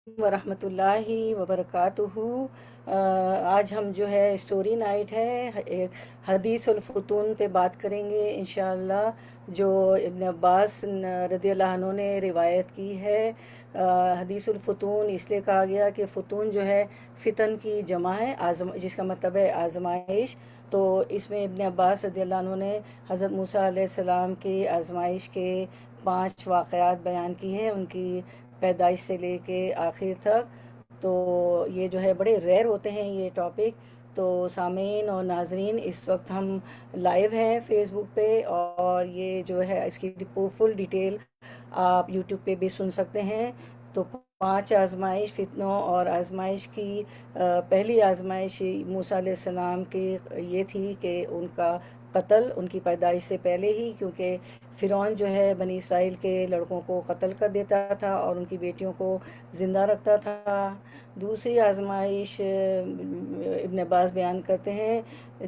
ورحمۃ اللہ وبرکاتہ۔ آج ہم جو ہے اسٹوری نائٹ ہے، ایک حدیث الفتون پہ بات کریں گے انشاءاللہ، جو ابن عباس رضی اللہ عنہ نے روایت کی ہے۔ حدیث الفتون اس لیے کہا گیا کہ فتون جو ہے فتن کی جمع ہے، جس کا مطلب ہے آزمائش۔ تو اس میں ابن عباس رضی اللہ عنہ نے حضرت موسیٰ علیہ السلام کی آزمائش کے 5 واقعات بیان کی ہیں، ان کی پیدائش سے لے کے آخر تک۔ تو یہ جو ہے بڑے ریئر ہوتے ہیں یہ ٹاپک۔ تو سامعین اور ناظرین، اس وقت ہم لائیو ہیں فیس بک پہ، اور یہ جو ہے اس کی فل ڈیٹیل آپ یوٹیوب پہ بھی سن سکتے ہیں۔ تو 5 آزمائش فتنوں اور آزمائش کی پہلی آزمائش موسیٰ علیہ السلام کی یہ تھی کہ ان کا قتل ان کی پیدائش سے پہلے ہی، کیونکہ فرعون جو ہے بنی اسرائیل کے لڑکوں کو قتل کر دیتا تھا اور ان کی بیٹیوں کو زندہ رکھتا تھا۔ دوسری آزمائش ابن عباس بیان کرتے ہیں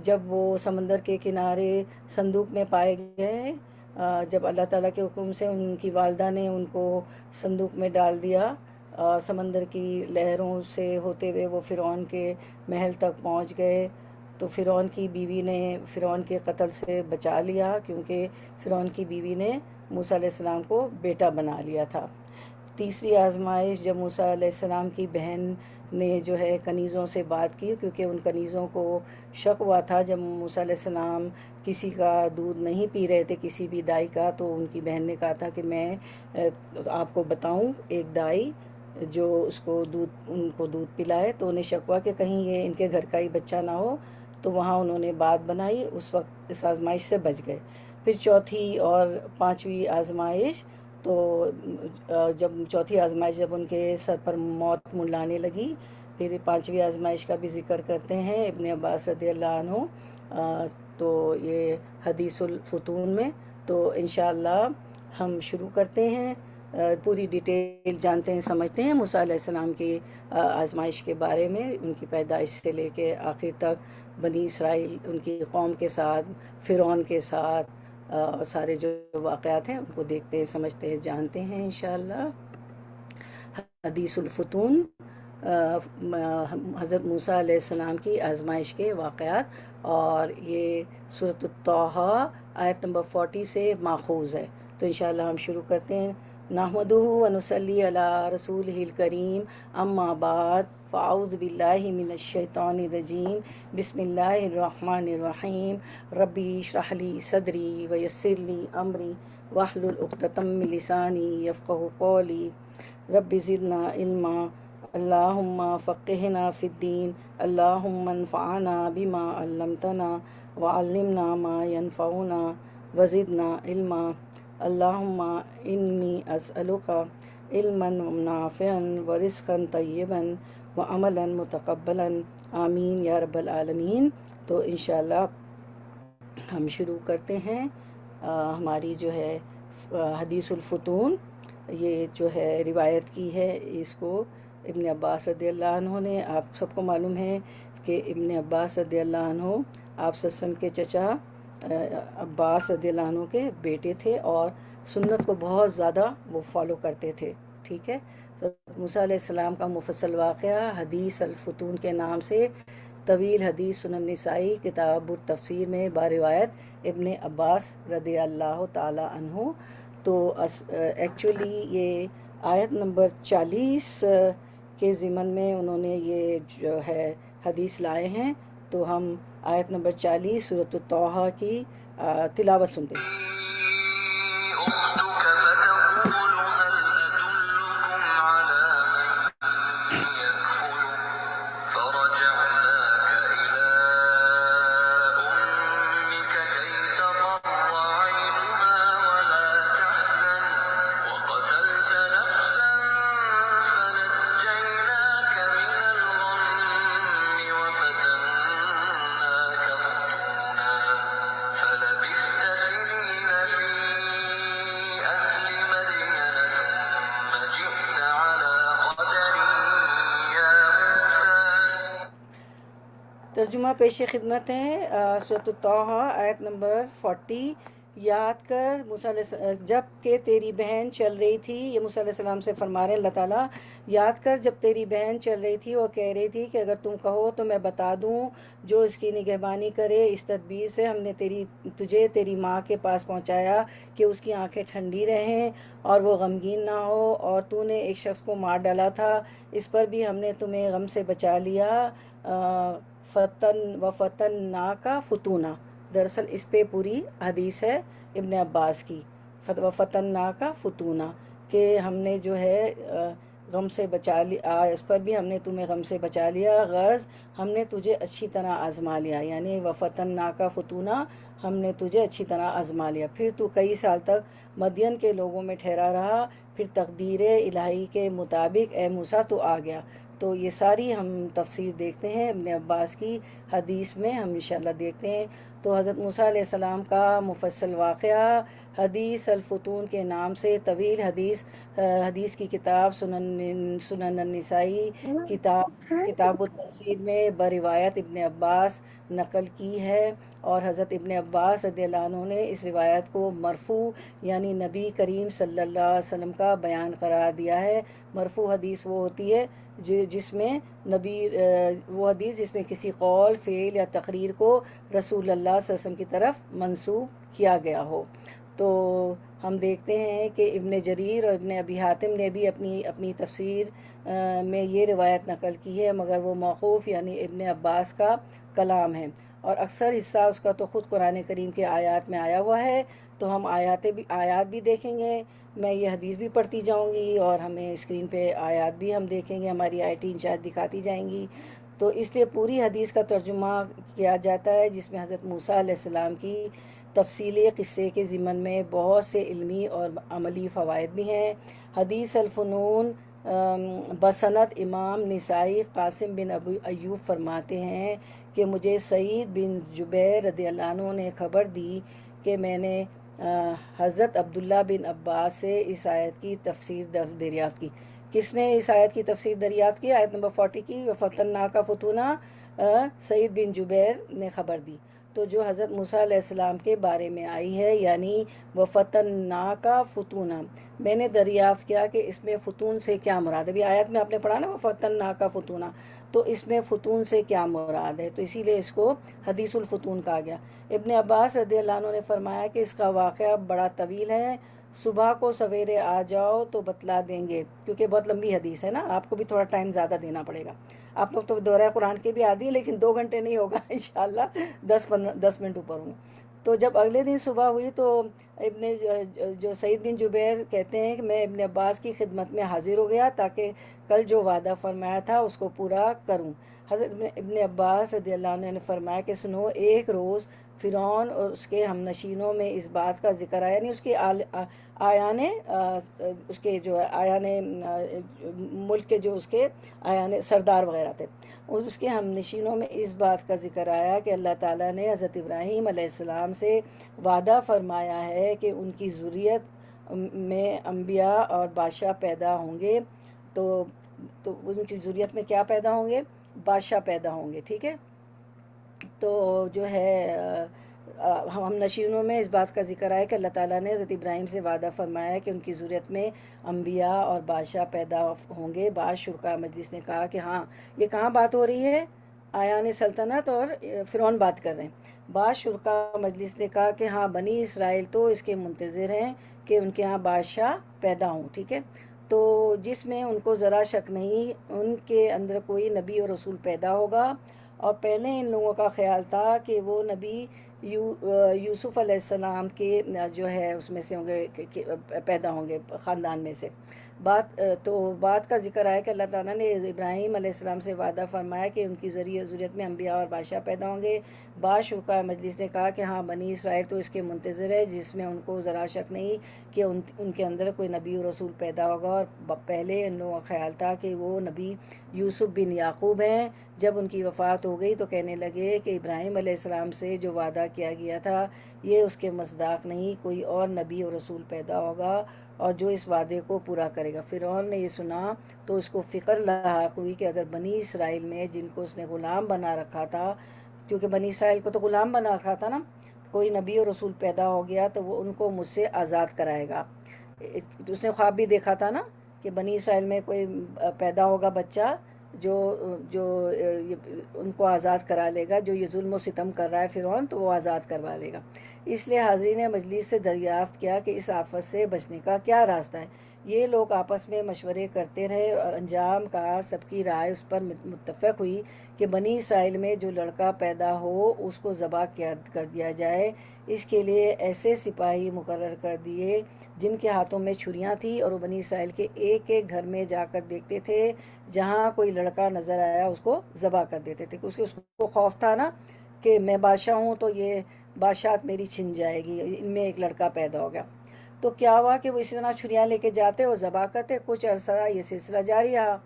جب وہ سمندر کے کنارے صندوق میں پائے گئے، جب اللہ تعالیٰ کے حکم سے ان کی والدہ نے ان کو صندوق میں ڈال دیا، سمندر کی لہروں سے ہوتے ہوئے وہ فرعون کے محل تک پہنچ گئے۔ تو فرعون کی بیوی نے فرعون کے قتل سے بچا لیا، کیونکہ فرعون کی بیوی نے موسیٰ علیہ السلام کو بیٹا بنا لیا تھا۔ تیسری آزمائش جب موسیٰ علیہ السلام کی بہن نے جو ہے کنیزوں سے بات کی، کیونکہ ان کنیزوں کو شک ہوا تھا جب موسیٰ علیہ السلام کسی کا دودھ نہیں پی رہے تھے، کسی بھی دائی کا، تو ان کی بہن نے کہا تھا کہ میں آپ کو بتاؤں ایک دائی جو ان کو دودھ پلائے۔ تو انہیں شک ہوا کہ کہیں یہ ان کے گھر کا ہی بچہ نہ ہو، تو وہاں انہوں نے بات بنائی، اس وقت اس آزمائش سے بچ گئے۔ پھر چوتھی اور پانچویں آزمائش، تو جب چوتھی آزمائش جب ان کے سر پر موت منڈلانے لگی، پھر پانچویں آزمائش کا بھی ذکر کرتے ہیں ابن عباس رضی اللہ عنہ، تو یہ حدیث الفتون میں۔ تو انشاءاللہ ہم شروع کرتے ہیں، پوری ڈیٹیل جانتے ہیں، سمجھتے ہیں موسیٰ علیہ السلام کی آزمائش کے بارے میں، ان کی پیدائش سے لے کے آخر تک، بنی اسرائیل ان کی قوم کے ساتھ، فرعون کے ساتھ، سارے جو واقعات ہیں ان کو دیکھتے ہیں، سمجھتے ہیں، جانتے ہیں انشاءاللہ۔ حدیث الفتون، حضرت موسیٰ علیہ السلام کی آزمائش کے واقعات، اور یہ سورۃ الطٰہٰ آیت نمبر 40 سے ماخوذ ہے۔ تو انشاءاللہ ہم شروع کرتے ہیں۔ نحمدہ ونصلی علی رسولہ الکریم، اما بعد، فاعوذ باللہ من الشیطان الرجیم، بسم اللہ الرحمن الرحیم۔ ربی اشرح لی صدری ویسر لی امری واحلل عقدۃ من لسانی یفقہوا قولی۔ رب زدنا علما، اللہم فقہنا فی الدین، اللہم انفعنا بما علمتنا وعلمنا ما ینفعنا وزدنا علما۔ اللہم انی اسألک علما نافعا ورزقا طیبا وعملا متقبلا، آمین یا رب العالمین۔ تو انشاءاللہ ہم شروع کرتے ہیں ہماری جو ہے حدیث الفتون، یہ جو ہے روایت کی ہے اس کو ابن عباس رضی اللہ عنہ نے۔ آپ سب کو معلوم ہے کہ ابن عباس رضی اللہ عنہ آپ صلی اللہ علیہ وسلم کے چچا عباس رضی اللہ عنہ کے بیٹے تھے، اور سنت کو بہت زیادہ وہ فالو کرتے تھے، ٹھیک ہے۔ تو موسیٰ علیہ السلام کا مفصل واقعہ حدیث الفتون کے نام سے طویل حدیث سنن نسائی کتاب التفسیر میں باروایت ابن عباس رضی اللہ تعالی عنہ۔ تو ایکچولی یہ آیت نمبر 40 کے ضمن میں انہوں نے یہ جو ہے حدیث لائے ہیں۔ تو ہم آیت نمبر 40 سورۃ الطٰہٰ کی تلاوت سنتے ہیں۔ ترجمہ پیش خدمت ہے۔ سورۃ الطٰہٰ آیت نمبر 40 یاد کر جب کہ تیری بہن چل رہی تھی، یہ موسیٰ علیہ السلام سے فرما رہے ہیں اللہ تعالیٰ، یاد کر جب تیری بہن چل رہی تھی اور کہہ رہی تھی کہ اگر تم کہو تو میں بتا دوں جو اس کی نگہبانی کرے، اس تدبیر سے ہم نے تجھے تیری ماں کے پاس پہنچایا کہ اس کی آنکھیں ٹھنڈی رہیں اور وہ غمگین نہ ہو، اور تو نے ایک شخص کو مار ڈالا تھا، اس پر بھی ہم نے تمہیں غم سے بچا لیا، فتن نا کا فتونہ، دراصل اس پہ پوری حدیث ہے ابن عباس کی، فتنہ کا فتونہ، کہ ہم نے جو ہے غم سے بچا لیا، اس پر بھی ہم نے تمہیں غم سے بچا لیا، غرض ہم نے تجھے اچھی طرح آزما لیا، یعنی وفتنہ کا فتونہ، ہم نے تجھے اچھی طرح آزما لیا، پھر تو کئی سال تک مدین کے لوگوں میں ٹھہرا رہا، پھر تقدیر الہی کے مطابق اے موسیٰ تو آ گیا۔ تو یہ ساری ہم تفسیر دیکھتے ہیں ابن عباس کی حدیث میں، ہم انشاءاللہ دیکھتے ہیں۔ تو حضرت موسیٰ علیہ السلام کا مفصل واقعہ حدیث الفتون کے نام سے طویل حدیث کی کتاب سنن النسائی، کتاب التفسیر میں بروایت ابن عباس نقل کی ہے، اور حضرت ابن عباس رضی اللہ عنہ نے اس روایت کو مرفوع یعنی نبی کریم صلی اللہ علیہ وسلم کا بیان قرار دیا ہے۔ مرفوع حدیث وہ ہوتی ہے جس میں وہ حدیث جس میں کسی قول، فعل یا تقریر کو رسول اللہ صلی اللہ علیہ وسلم کی طرف منسوب کیا گیا ہو۔ تو ہم دیکھتے ہیں کہ ابن جریر اور ابن ابی حاتم نے بھی اپنی تفسیر میں یہ روایت نقل کی ہے، مگر وہ موقوف یعنی ابن عباس کا کلام ہے، اور اکثر حصہ اس کا تو خود قرآن کریم کے آیات میں آیا ہوا ہے۔ تو ہم آیات بھی دیکھیں گے، میں یہ حدیث بھی پڑھتی جاؤں گی، اور ہمیں اسکرین پہ آیات بھی ہم دیکھیں گے، ہماری آئی انچارج دکھاتی جائیں گی۔ تو اس لیے پوری حدیث کا ترجمہ کیا جاتا ہے، جس میں حضرت موسیٰ علیہ السلام کی تفصیلی قصے کے ضمن میں بہت سے علمی اور عملی فوائد بھی ہیں۔ حدیث الفنون بسند امام نسائی قاسم بن ابو ایوب فرماتے ہیں کہ مجھے سعید بن جبیر رضی اللہ عنہ نے خبر دی کہ میں نے حضرت عبداللہ بن عباس سے اس آیت کی تفسیر دریافت کی۔ کس نے اس آیت کی تفسیر دریافت کی؟ آیت نمبر 40 کی، وَفَتَنَّا کا فتونہ، سعید بن جبیر نے خبر دی، تو جو حضرت موسیٰ علیہ السلام کے بارے میں آئی ہے، یعنی وَفَتَنَّا کا فتونہ، میں نے دریافت کیا کہ اس میں فتون سے کیا مراد ہے۔ ابھی آیت میں آپ نے پڑھا نا وَفَتَنَّا کا فتونہ، تو اس میں فتون سے کیا مراد ہے، تو اسی لیے اس کو حدیث الفتون کہا گیا۔ ابن عباس رضی اللہ عنہ نے فرمایا کہ اس کا واقعہ بڑا طویل ہے، صبح کو سویرے آ جاؤ تو بتلا دیں گے، کیونکہ بہت لمبی حدیث ہے نا، آپ کو بھی تھوڑا ٹائم زیادہ دینا پڑے گا۔ آپ لوگ تو دورہ قرآن کے بھی عادی ہیں، لیکن 2 گھنٹے نہیں ہوگا انشاءاللہ، 10 منٹ اوپر ہوں۔ تو جب اگلے دن صبح ہوئی تو جو سعید بن جبیر کہتے ہیں کہ میں ابن عباس کی خدمت میں حاضر ہو گیا تاکہ کل جو وعدہ فرمایا تھا اس کو پورا کروں۔ حضرت ابن عباس رضی اللہ عنہ نے فرمایا کہ سنو، ایک روز فرعون اور اس کے ہم نشینوں میں اس بات کا ذکر آیا، یعنی اس کے اس کے جو آیان ملک کے جو اس کے آیان سردار وغیرہ تھے، اس کے ہم نشینوں میں اس بات کا ذکر آیا کہ اللہ تعالیٰ نے حضرت ابراہیم علیہ السلام سے وعدہ فرمایا ہے کہ ان کی ذریت میں انبیاء اور بادشاہ پیدا ہوں گے، تو ان کی ذریت میں کیا پیدا ہوں گے؟ بادشاہ پیدا ہوں گے، ٹھیک ہے۔ تو جو ہے ہم نشینوں میں اس بات کا ذکر آیا کہ اللہ تعالیٰ نے حضرت ابراہیم سے وعدہ فرمایا ہے کہ ان کی ذریت میں انبیاء اور بادشاہ پیدا ہوں گے۔ بعض شرکاء مجلس نے کہا کہ ہاں، یہ کہاں بات ہو رہی ہے؟ آیان سلطنت اور فرعون بات کر رہے ہیں۔ بعض شرکاء مجلس نے کہا کہ ہاں، بنی اسرائیل تو اس کے منتظر ہیں کہ ان کے ہاں بادشاہ پیدا ہوں، ٹھیک ہے۔ تو جس میں ان کو ذرا شک نہیں، ان کے اندر کوئی نبی اور رسول پیدا ہوگا، اور پہلے ان لوگوں کا خیال تھا کہ وہ نبی یوسف علیہ السلام کے جو ہے اس میں سے ہوں گے، پیدا ہوں گے خاندان میں سے۔ بات کا ذکر آیا کہ اللہ تعالیٰ نے ابراہیم علیہ السلام سے وعدہ فرمایا کہ ان کی ذریت میں انبیاء اور بادشاہ پیدا ہوں گے۔ بعض شرکاء مجلس نے کہا کہ ہاں، بنی اسرائیل تو اس کے منتظر ہے، جس میں ان کو ذرا شک نہیں کہ ان کے اندر کوئی نبی و رسول پیدا ہوگا، اور پہلے ان لوگوں کا خیال تھا کہ وہ نبی یوسف بن یعقوب ہیں۔ جب ان کی وفات ہو گئی تو کہنے لگے کہ ابراہیم علیہ السلام سے جو وعدہ کیا گیا تھا یہ اس کے مصداق نہیں، کوئی اور نبی و رسول پیدا ہوگا اور جو اس وعدے کو پورا کرے گا۔ فرعون نے یہ سنا تو اس کو فکر لاحق ہوئی کہ اگر بنی اسرائیل میں جن کو اس نے غلام بنا رکھا تھا، کیونکہ بنی اسرائیل کو تو غلام بنا رکھا تھا نا، کوئی نبی اور رسول پیدا ہو گیا تو وہ ان کو مجھ سے آزاد کرائے گا. اس نے خواب بھی دیکھا تھا نا کہ بنی اسرائیل میں کوئی پیدا ہوگا بچہ جو جو ان کو آزاد کرا لے گا، جو یہ ظلم و ستم کر رہا ہے فرعون تو وہ آزاد کروا لے گا. اس لیے حاضرین مجلس سے دریافت کیا کہ اس آفت سے بچنے کا کیا راستہ ہے. یہ لوگ آپس میں مشورے کرتے رہے اور انجام کا سب کی رائے اس پر متفق ہوئی کہ بنی اسرائیل میں جو لڑکا پیدا ہو اس کو ذبح کر دیا جائے. اس کے لیے ایسے سپاہی مقرر کر دیے جن کے ہاتھوں میں چھریاں تھیں، اور وہ بنی اسرائیل کے ایک ایک گھر میں جا کر دیکھتے تھے، جہاں کوئی لڑکا نظر آیا اس کو ذبح کر دیتے تھے. اس کو خوف تھا نا کہ میں بادشاہ ہوں تو یہ بادشاہت میری چھن جائے گی، ان میں ایک لڑکا پیدا ہو گیا. تو کیا ہوا کہ وہ اسی طرح چھریاں لے کے جاتے اور ذبح کرتے. کچھ عرصہ یہ سلسلہ جاری رہا.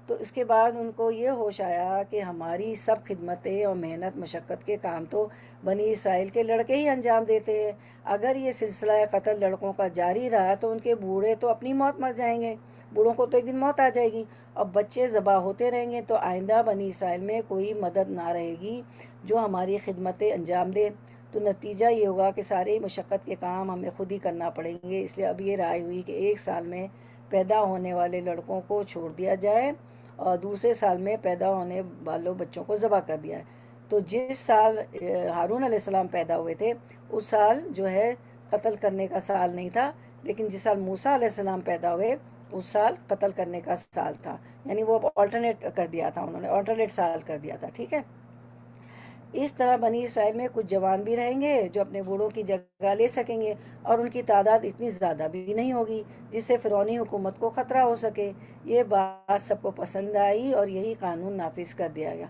تو اس کے بعد ان کو یہ ہوش آیا کہ ہماری سب خدمتیں اور محنت مشقت کے کام تو بنی اسرائیل کے لڑکے ہی انجام دیتے ہیں. اگر یہ سلسلہ قتل لڑکوں کا جاری رہا تو ان کے بوڑھے تو اپنی موت مر جائیں گے، بوڑھوں کو تو ایک دن موت آ جائے گی، اور بچے ذبح ہوتے رہیں گے تو آئندہ بنی اسرائیل میں کوئی مدد نہ رہے گی جو ہماری خدمتیں انجام دے. تو نتیجہ یہ ہوگا کہ سارے مشقت کے کام ہمیں خود ہی کرنا پڑیں گے. اس لیے اب یہ رائے ہوئی کہ ایک سال میں پیدا ہونے والے لڑکوں کو چھوڑ دیا جائے اور دوسرے سال میں پیدا ہونے والوں بچوں کو ذبح کر دیا ہے. تو جس سال ہارون علیہ السلام پیدا ہوئے تھے اس سال جو ہے قتل کرنے کا سال نہیں تھا، لیکن جس سال موسیٰ علیہ السلام پیدا ہوئے اس سال قتل کرنے کا سال تھا. یعنی وہ آلٹرنیٹ کر دیا تھا، انہوں نے آلٹرنیٹ سال کر دیا تھا. ٹھیک ہے. اس طرح بنی اسرائیل میں کچھ جوان بھی رہیں گے جو اپنے بوڑھوں کی جگہ لے سکیں گے، اور ان کی تعداد اتنی زیادہ بھی نہیں ہوگی جس سے فرعونی حکومت کو خطرہ ہو سکے. یہ بات سب کو پسند آئی اور یہی قانون نافذ کر دیا گیا.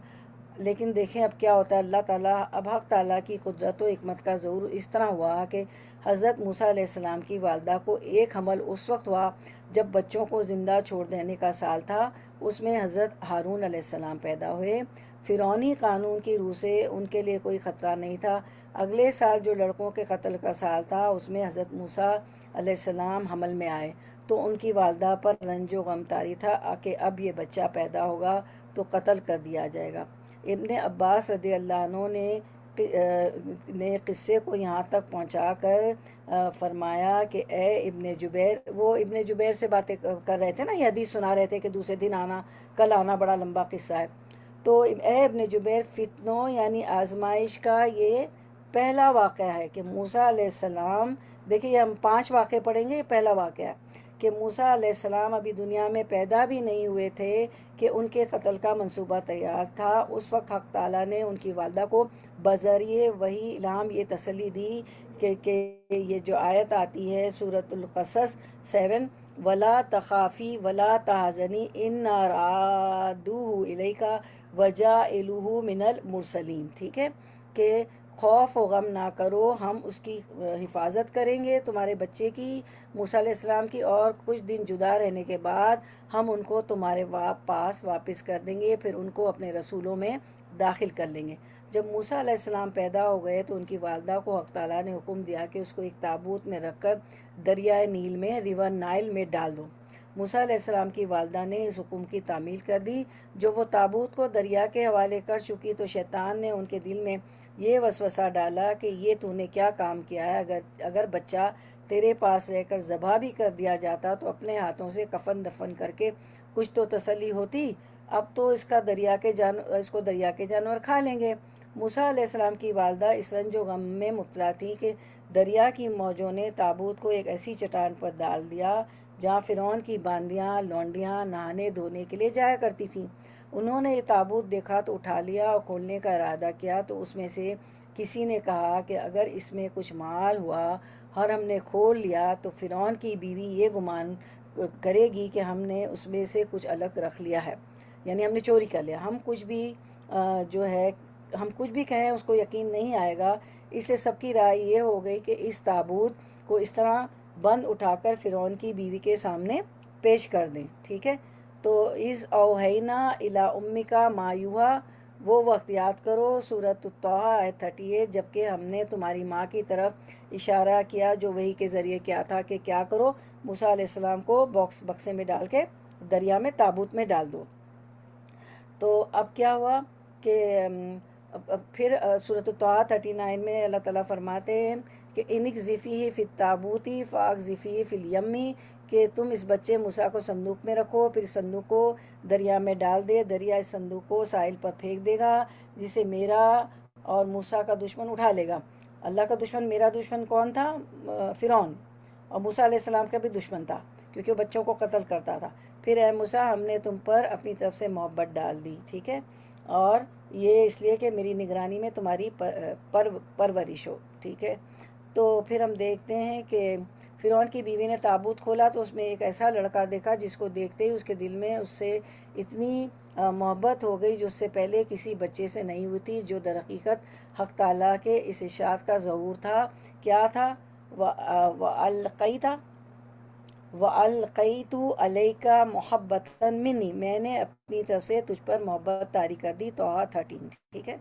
لیکن دیکھیں اب کیا ہوتا ہے. اللہ تعالیٰ اب حق تعالیٰ کی قدرت و حکمت کا ظہور اس طرح ہوا کہ حضرت موسیٰ علیہ السلام کی والدہ کو ایک حمل اس وقت ہوا جب بچوں کو زندہ چھوڑ دینے کا سال تھا. اس میں حضرت ہارون علیہ السلام پیدا ہوئے. فرعونی قانون کی روح سے ان کے لیے کوئی خطرہ نہیں تھا. اگلے سال جو لڑکوں کے قتل کا سال تھا اس میں حضرت موسیٰ علیہ السلام حمل میں آئے تو ان کی والدہ پر رنج و غم طاری تھا کہ اب یہ بچہ پیدا ہوگا تو قتل کر دیا جائے گا. ابن عباس رضی اللہ عنہ نے قصے کو یہاں تک پہنچا کر فرمایا کہ اے ابن جبیر، وہ ابن جبیر سے باتیں کر رہے تھے نا، یہ حدیث سنا رہے تھے کہ دوسرے دن آنا، کل آنا، بڑا لمبا قصہ ہے. تو اے ابن جبیر، فتنوں یعنی آزمائش کا یہ پہلا واقعہ ہے کہ موسیٰ علیہ السلام، دیکھیے ہم 5 واقعے پڑھیں گے، یہ پہلا واقعہ ہے کہ موسیٰ علیہ السلام ابھی دنیا میں پیدا بھی نہیں ہوئے تھے کہ ان کے قتل کا منصوبہ تیار تھا. اس وقت حق تعالیٰ نے ان کی والدہ کو بذریعہ وحی الہام یہ تسلی دی کہ یہ جو آیت آتی ہے سورۃ القصص 7، ولا تخافی ولا تحزنی انا رادوہ الیکا وجاعلوہ من المرسلین. ٹھیک ہے، کہ خوف و غم نہ کرو، ہم اس کی حفاظت کریں گے تمہارے بچے کی، موسیٰ علیہ السلام کی، اور کچھ دن جدا رہنے کے بعد ہم ان کو تمہارے پاس واپس کر دیں گے، پھر ان کو اپنے رسولوں میں داخل کر لیں گے. جب موسیٰ علیہ السلام پیدا ہو گئے تو ان کی والدہ کو حق تعالیٰ نے حکم دیا کہ اس کو ایک تابوت میں رکھ کر دریائے نیل میں، ریور نائل میں ڈال دو. موسیٰ علیہ السلام کی والدہ نے اس حکم کی تعمیل کر دی. جو وہ تابوت کو دریا کے حوالے کر چکی تو شیطان نے ان کے دل میں یہ وسوسہ ڈالا کہ یہ تو نے کیا کام کیا ہے، اگر بچہ تیرے پاس رہ کر ذبح بھی کر دیا جاتا تو اپنے ہاتھوں سے کفن دفن کر کے کچھ تو تسلی ہوتی. اب تو اس کو دریا کے جانور کھا لیں گے. موسیٰ علیہ السلام کی والدہ اس رنج و غم میں مبتلا تھی کہ دریا کی موجوں نے تابوت کو ایک ایسی چٹان پر ڈال دیا جہاں فرعون کی باندیاں لونڈیاں نہانے دھونے کے لیے جایا کرتی تھیں. انہوں نے یہ تابوت دیکھا تو اٹھا لیا اور کھولنے کا ارادہ کیا تو اس میں سے کسی نے کہا کہ اگر اس میں کچھ مال ہوا اور ہم نے کھول لیا تو فرعون کی بیوی یہ گمان کرے گی کہ ہم نے اس میں سے کچھ الگ رکھ لیا ہے، یعنی ہم نے چوری کر لیا. ہم کچھ بھی کہیں اس کو یقین نہیں آئے گا. اس سے سب کی رائے یہ ہو گئی کہ اس تابوت کو اس طرح بند اٹھا کر فرعون کی بیوی کے سامنے پیش کر دیں. ٹھیک ہے. تو از اوہینا الی امکا ما یوحا، وہ وقت یاد کرو سورۃ الطٰہٰ آیت 38، جبکہ ہم نے تمہاری ماں کی طرف اشارہ کیا جو وحی کے ذریعے کیا تھا کہ کیا کرو، موسیٰ علیہ السلام کو بکسے میں ڈال کے دریا میں تابوت میں ڈال دو. تو اب کیا ہوا کہ اب پھر سورۃ الطٰ 39 میں اللہ تعالیٰ فرماتے ہیں کہ انک ذفی فی التابوتی فاق ذفی فی الیمی، کہ تم اس بچے موسیٰ کو صندوق میں رکھو، پھر صندوق کو دریا میں ڈال دے، دریا اس صندوق کو ساحل پر پھینک دے گا، جسے میرا اور موسیٰ کا دشمن اٹھا لے گا۔ اللہ کا دشمن، میرا دشمن کون تھا؟ فرعون، اور موسیٰ علیہ السلام کا بھی دشمن تھا کیونکہ وہ بچوں کو قتل کرتا تھا۔ پھر اے موسیٰ، ہم نے تم پر اپنی طرف سے محبت ڈال دی، ٹھیک ہے، اور یہ اس لیے کہ میری نگرانی میں تمہاری پرورش ہو، ٹھیک ہے۔ تو پھر ہم دیکھتے ہیں کہ فرعون کی بیوی نے تابوت کھولا تو اس میں ایک ایسا لڑکا دیکھا جس کو دیکھتے ہی اس کے دل میں اس سے اتنی محبت ہو گئی جو اس سے پہلے کسی بچے سے نہیں ہوئی تھی، جو در حقیقت حق تعالیٰ کے اس ارشاد کا ظہور تھا۔ کیا تھا؟ وَأَلْقَيْتُ عَلَيْكَ مُحَبَّةً مِّنِّي، میں نے اپنی طرف سے تجھ پر محبت طاری کر دی۔ طٰ 13، ٹھیک ہے،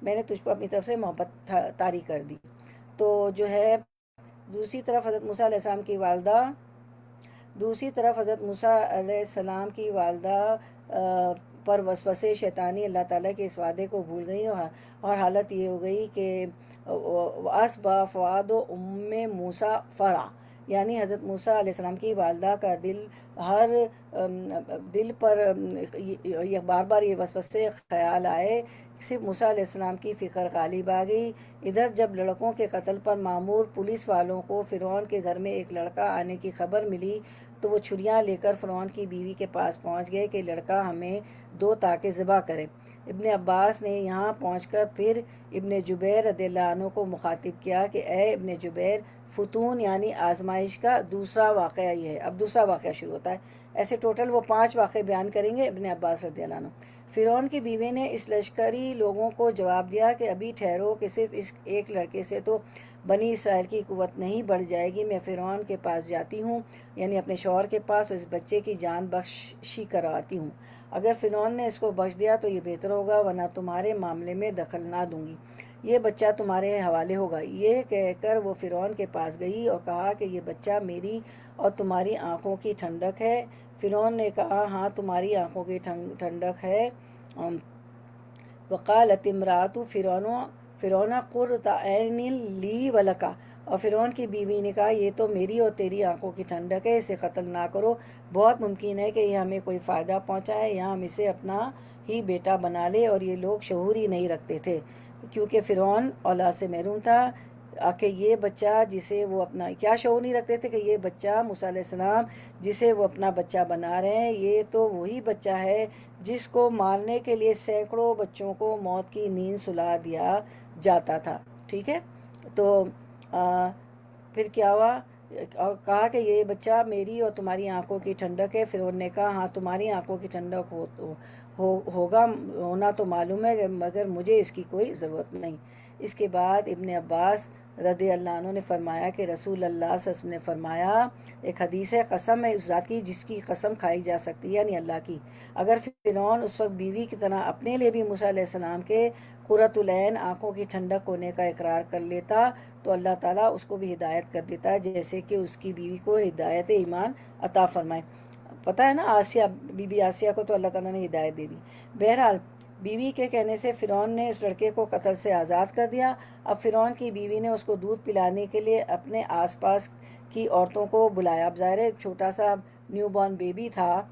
میں نے تجھ پر اپنی طرف سے محبت طاری کر دی۔ تو جو ہے دوسری طرف حضرت موسیٰ علیہ السلام کی والدہ پر وسوسے شیطانی اللہ تعالیٰ کے اس وعدے کو بھول گئی، اور حالت یہ ہو گئی کہ وَأَصْبَحَ فُؤَادُ أُمِّ مُوسَىٰ فَرًا، یعنی حضرت موسیٰ علیہ السلام کی والدہ کا دل پر یہ بار بار یہ وسوسے خیال آئے، صرف موسیٰ علیہ السلام کی فکر غالب آ گئی۔ ادھر جب لڑکوں کے قتل پر مامور پولیس والوں کو فرعون کے گھر میں ایک لڑکا آنے کی خبر ملی تو وہ چھریاں لے کر فرعون کی بیوی کے پاس پہنچ گئے کہ لڑکا ہمیں دو تاکہ ذبح کرے۔ ابن عباس نے یہاں پہنچ کر پھر ابن جبیر رضی اللہ عنہ کو مخاطب کیا کہ اے ابن جبیر، فتون یعنی آزمائش کا دوسرا واقعہ یہ ہے۔ اب دوسرا واقعہ شروع ہوتا ہے، ایسے ٹوٹل وہ 5 واقعے بیان کریں گے ابن عباس رضی اللہ عنہ۔ فرعون کی بیوی نے اس لشکری لوگوں کو جواب دیا کہ ابھی ٹھہرو، کہ صرف اس ایک لڑکے سے تو بنی اسرائیل کی قوت نہیں بڑھ جائے گی۔ میں فرعون کے پاس جاتی ہوں، یعنی اپنے شوہر کے پاس، اور اس بچے کی جان بخشی کرواتی ہوں۔ اگر فرعون نے اس کو بخش دیا تو یہ بہتر ہوگا، ورنہ تمہارے معاملے میں دخل نہ دوں گی، یہ بچہ تمہارے حوالے ہوگا۔ یہ کہہ کر وہ فرعون کے پاس گئی اور کہا کہ یہ بچہ میری اور تمہاری آنکھوں کی ٹھنڈک ہے۔ فرعون نے کہا ہاں تمہاری آنکھوں کی ٹھنڈک ہے۔ وقالت امرأۃ فرعون قرۃ عین لی ولک، اور فرعون کی بیوی نے کہا یہ تو میری اور تیری آنکھوں کی ٹھنڈک ہے، اسے قتل نہ کرو، بہت ممکن ہے کہ یہ ہمیں کوئی فائدہ پہنچائے یا ہم اسے اپنا ہی بیٹا بنا لے۔ اور یہ لوگ شعور ہی نہیں رکھتے تھے کیونکہ فرعون اولاد سے محروم تھا کہ یہ بچہ جسے وہ اپنا، کیا شعور نہیں رکھتے تھے کہ یہ بچہ موسیٰ علیہ السلام جسے وہ اپنا بچہ بنا رہے ہیں، یہ تو وہی بچہ ہے جس کو مارنے کے لیے سینکڑوں بچوں کو موت کی نیند سلا دیا جاتا تھا، ٹھیک ہے۔ تو پھر کیا ہوا، اور کہا کہ یہ بچہ میری اور تمہاری آنکھوں کی ٹھنڈک ہے۔ فرعون نے کہا ہاں تمہاری آنکھوں کی ٹھنڈک ہونا تو معلوم ہے، مگر مجھے اس کی کوئی ضرورت نہیں۔ اس کے بعد ابن عباس رضی اللہ عنہ نے فرمایا کہ رسول اللہ صلی اللہ علیہ وسلم نے فرمایا، ایک حدیث ہے، قسم ہے اس ذات کی جس کی قسم کھائی جا سکتی ہے، یعنی اللہ کی، اگر فرعون اس وقت بیوی کی طرح اپنے لیے بھی موسیٰ علیہ السلام کے قرۃ العین آنکھوں کی ٹھنڈک ہونے کا اقرار کر لیتا تو اللہ تعالیٰ اس کو بھی ہدایت کر دیتا جیسے کہ اس کی بیوی کو ہدایت ایمان عطا فرمائے۔ پتہ ہے نا، آسیہ، بی بی آسیہ کو تو اللہ تعالیٰ نے ہدایت دے دی۔ بہرحال بیوی کے کہنے سے فرعون نے اس لڑکے کو قتل سے آزاد کر دیا۔ اب فرعون کی بیوی نے اس کو دودھ پلانے کے لیے اپنے آس پاس کی عورتوں کو بلایا۔ اب ظاہر ہے چھوٹا سا نیو بورن بیبی تھا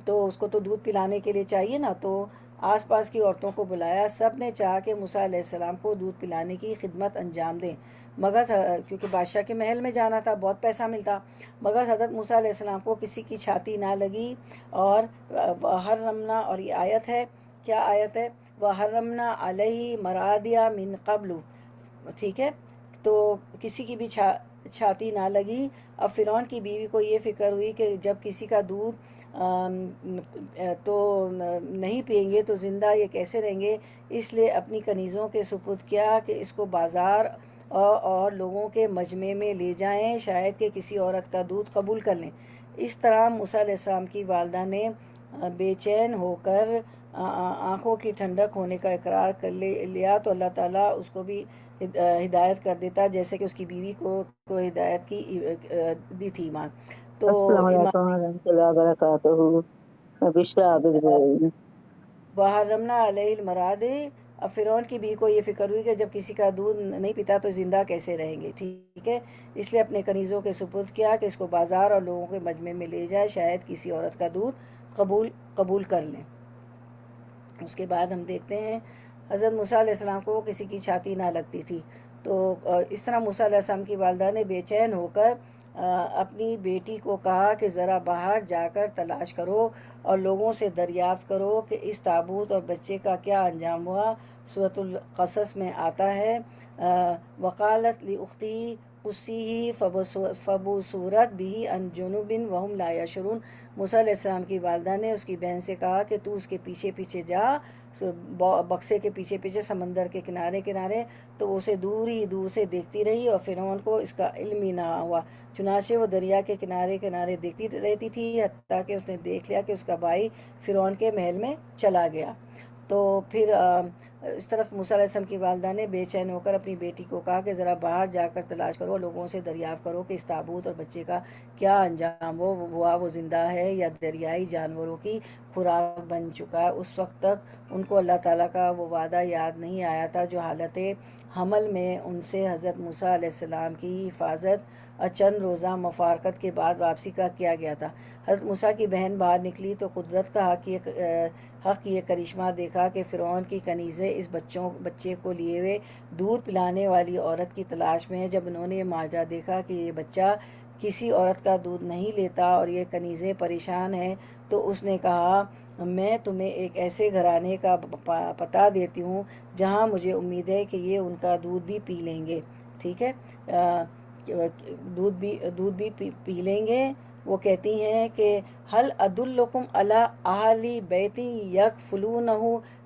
تو اس کو تو دودھ پلانے کے لیے چاہیے نا، تو آس پاس کی عورتوں کو بلایا۔ سب نے چاہا کہ موسیٰ علیہ السلام کو دودھ پلانے کی خدمت انجام دیں، مگر کیونکہ بادشاہ کے محل میں جانا تھا، بہت پیسہ ملتا، مگر حضرت موسیٰ علیہ السلام کو کسی کی چھاتی نہ لگی۔ اور حرمنا، اور یہ آیت ہے، کیا آیت ہے، وَحَرَّمْنَا عَلَيْهِ مَرَادِيَ مِن قَبْلُ، ٹھیک ہے، تو کسی کی بھی چھاتی نہ لگی۔ اب فرعون کی بیوی کو یہ فکر ہوئی کہ جب کسی کا دودھ تو نہیں پئیں گے تو زندہ یہ کیسے رہیں گے، اس لیے اپنی کنیزوں کے سپرد کیا کہ اس کو بازار اور لوگوں کے مجمع میں لے جائیں، شاید کہ کسی عورت کا دودھ قبول کر لیں۔ اس طرح موسیٰ علیہ السلام کی والدہ نے بے چین ہو کر آنکھوں کی ٹھنڈک ہونے کا اقرار کر لیا تو اللہ تعالیٰ اس کو بھی ہدایت کر دیتا جیسے کہ اس کی بیوی کو ہدایت کی دی تھی ایمان۔ تو السلام علیکم ورحمۃ اللہ وبرکاتہ۔ بشرا وحرمنا علیہ المراد، اب فرعون کی بھی کو یہ فکر ہوئی کہ جب کسی کا دودھ نہیں پیتا تو زندہ کیسے رہیں گے، ٹھیک ہے، اس لیے اپنے کنیزوں کے سپرد کیا کہ اس کو بازار اور لوگوں کے مجمع میں لے جائے، شاید کسی عورت کا دودھ قبول کر لیں۔ اس کے بعد ہم دیکھتے ہیں حضرت موسیٰ علیہ السلام کو کسی کی چھاتی نہ لگتی تھی، تو اس طرح موسیٰ علیہ السلام کی والدہ نے بے چین ہو کر اپنی بیٹی کو کہا کہ ذرا باہر جا کر تلاش کرو اور لوگوں سے دریافت کرو کہ اس تابوت اور بچے کا کیا انجام ہوا۔ سورۃ القصص میں آتا ہے وقالت لأختی قصیہ فبصرت بہ عن جنب وہم لا یشعرون۔ موسیٰ علیہ السلام کی والدہ نے اس کی بہن سے کہا کہ تو اس کے پیچھے پیچھے جا، بکسے کے پیچھے پیچھے سمندر کے کنارے کنارے، تو اسے دور سے دیکھتی رہی اور فرعون کو اس کا علم ہی نہ ہوا، چنانچہ وہ دریا کے کنارے کنارے دیکھتی رہتی تھی حتیٰ کہ اس نے دیکھ لیا کہ اس کا بھائی فرعون کے محل میں چلا گیا۔ تو پھر اس طرف موسیٰ علیہ السلام کی والدہ نے بے چین ہو کر اپنی بیٹی کو کہا کہ ذرا باہر جا کر تلاش کرو، لوگوں سے دریافت کرو کہ اس تابوت اور بچے کا کیا انجام ہوا، وہ زندہ ہے یا دریائی جانوروں کی خوراک بن چکا ہے۔ اس وقت تک ان کو اللہ تعالیٰ کا وہ وعدہ یاد نہیں آیا تھا جو حالت حمل میں ان سے حضرت موسیٰ علیہ السلام کی حفاظت اور چند روزہ مفارقت کے بعد واپسی کا کیا گیا تھا۔ حضرت موسیٰ کی بہن باہر نکلی تو قدرت کا حق یہ کرشمہ دیکھا کہ فرعون کی کنیزیں اس بچے کو لیے ہوئے دودھ پلانے والی عورت کی تلاش میں ہیں۔ جب انہوں نے یہ ماجرا دیکھا کہ یہ بچہ کسی عورت کا دودھ نہیں لیتا اور یہ کنیزیں پریشان ہیں، تو اس نے کہا میں تمہیں ایک ایسے گھرانے کا پتہ دیتی ہوں جہاں مجھے امید ہے کہ یہ ان کا دودھ بھی پی لیں گے، ٹھیک ہے، دودھ بھی پی لیں گے۔ وہ کہتی ہیں کہ حل ادلکم علی اہل بیت یکفلونہ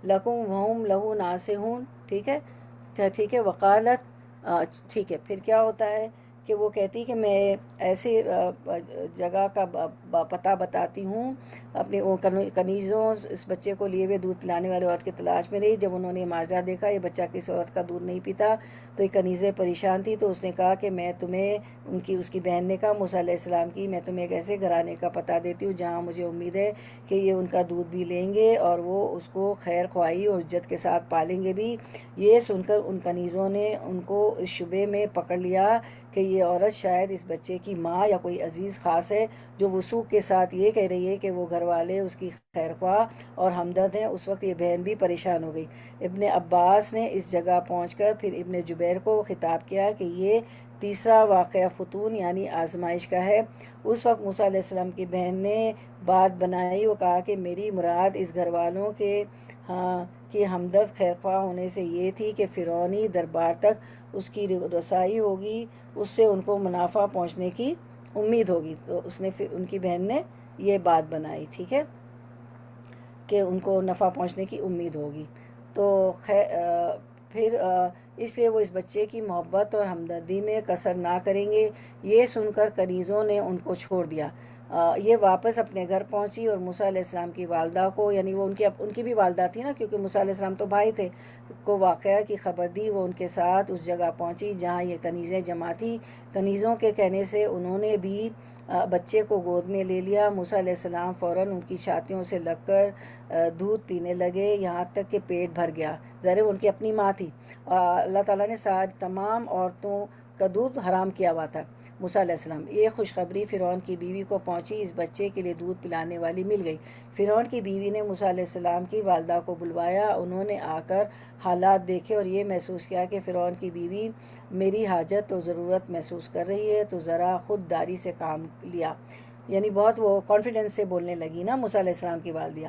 لکم وہم لہ ناصحون، ٹھیک ہے وقالت، ٹھیک ہے، پھر کیا ہوتا ہے کہ وہ کہتی کہ میں ایسی جگہ کا پتہ بتاتی ہوں اپنی کنیزوں اس بچے کو لیے ہوئے دودھ پلانے والے عورت کی تلاش میں رہی۔ جب انہوں نے ماجرا دیکھا یہ بچہ کس عورت کا دودھ نہیں پیتا تو یہ کنیزیں پریشان تھی، تو اس نے کہا کہ میں تمہیں اس کی بہن نے کہا موسیٰ علیہ السلام کی، میں تمہیں ایک ایسے گھرانے کا پتہ دیتی ہوں جہاں مجھے امید ہے کہ یہ ان کا دودھ بھی لیں گے اور وہ اس کو خیر خواہی اور عزت کے ساتھ پالیں گے بھی۔ یہ سن کر ان کنیزوں نے ان کو اس شبے میں پکڑ لیا کہ یہ عورت شاید اس بچے کی ماں یا کوئی عزیز خاص ہے جو وثوق کے ساتھ یہ کہہ رہی ہے کہ وہ گھر والے اس کی خیر خواہ اور ہمدرد ہیں۔ اس وقت یہ بہن بھی پریشان ہو گئی۔ ابن عباس نے اس جگہ پہنچ کر پھر ابن جبیر کو خطاب کیا کہ یہ تیسرا واقعہ فتون یعنی آزمائش کا ہے۔ اس وقت موسیٰ علیہ السلام کی بہن نے بات بنائی، وہ کہا کہ میری مراد اس گھر والوں کی ہمدرد خیر خواہ ہونے سے یہ تھی کہ فرعونی دربار تک اس کی رسائی ہوگی، اس سے ان کو منافع پہنچنے کی امید ہوگی۔ تو ان کی بہن نے یہ بات بنائی، ٹھیک ہے، کہ ان کو نفع پہنچنے کی امید ہوگی۔ تو پھر اس لیے وہ اس بچے کی محبت اور ہمدردی میں کسر نہ کریں گے۔ یہ سن کر کنیزوں نے ان کو چھوڑ دیا۔ یہ واپس اپنے گھر پہنچی اور موسیٰ علیہ السلام کی والدہ کو، یعنی وہ ان کی بھی والدہ تھی نا، کیونکہ موسیٰ علیہ السلام تو بھائی تھے، کو واقعہ کی خبر دی۔ وہ ان کے ساتھ اس جگہ پہنچی جہاں یہ کنیزیں جمع تھیں۔ کنیزوں کے کہنے سے انہوں نے بھی بچے کو گود میں لے لیا۔ موسیٰ علیہ السلام فوراً ان کی چھاتیوں سے لگ کر دودھ پینے لگے یہاں تک کہ پیٹ بھر گیا۔ ظاہر ان کی اپنی ماں تھی، اللہ تعالیٰ نے تمام عورتوں کا دودھ حرام کیا ہوا تھا۔ موسیٰ علیہ السلام یہ خوشخبری فرعون کی بیوی کو پہنچی، اس بچے کے لیے دودھ پلانے والی مل گئی۔ فرعون کی بیوی نے موسیٰ علیہ السلام کی والدہ کو بلوایا، انہوں نے آ کر حالات دیکھے اور یہ محسوس کیا کہ فرعون کی بیوی میری حاجت و ضرورت محسوس کر رہی ہے، تو ذرا خود داری سے کام لیا، یعنی بہت وہ کانفیڈنس سے بولنے لگی نا موسیٰ علیہ السلام کی والدہ۔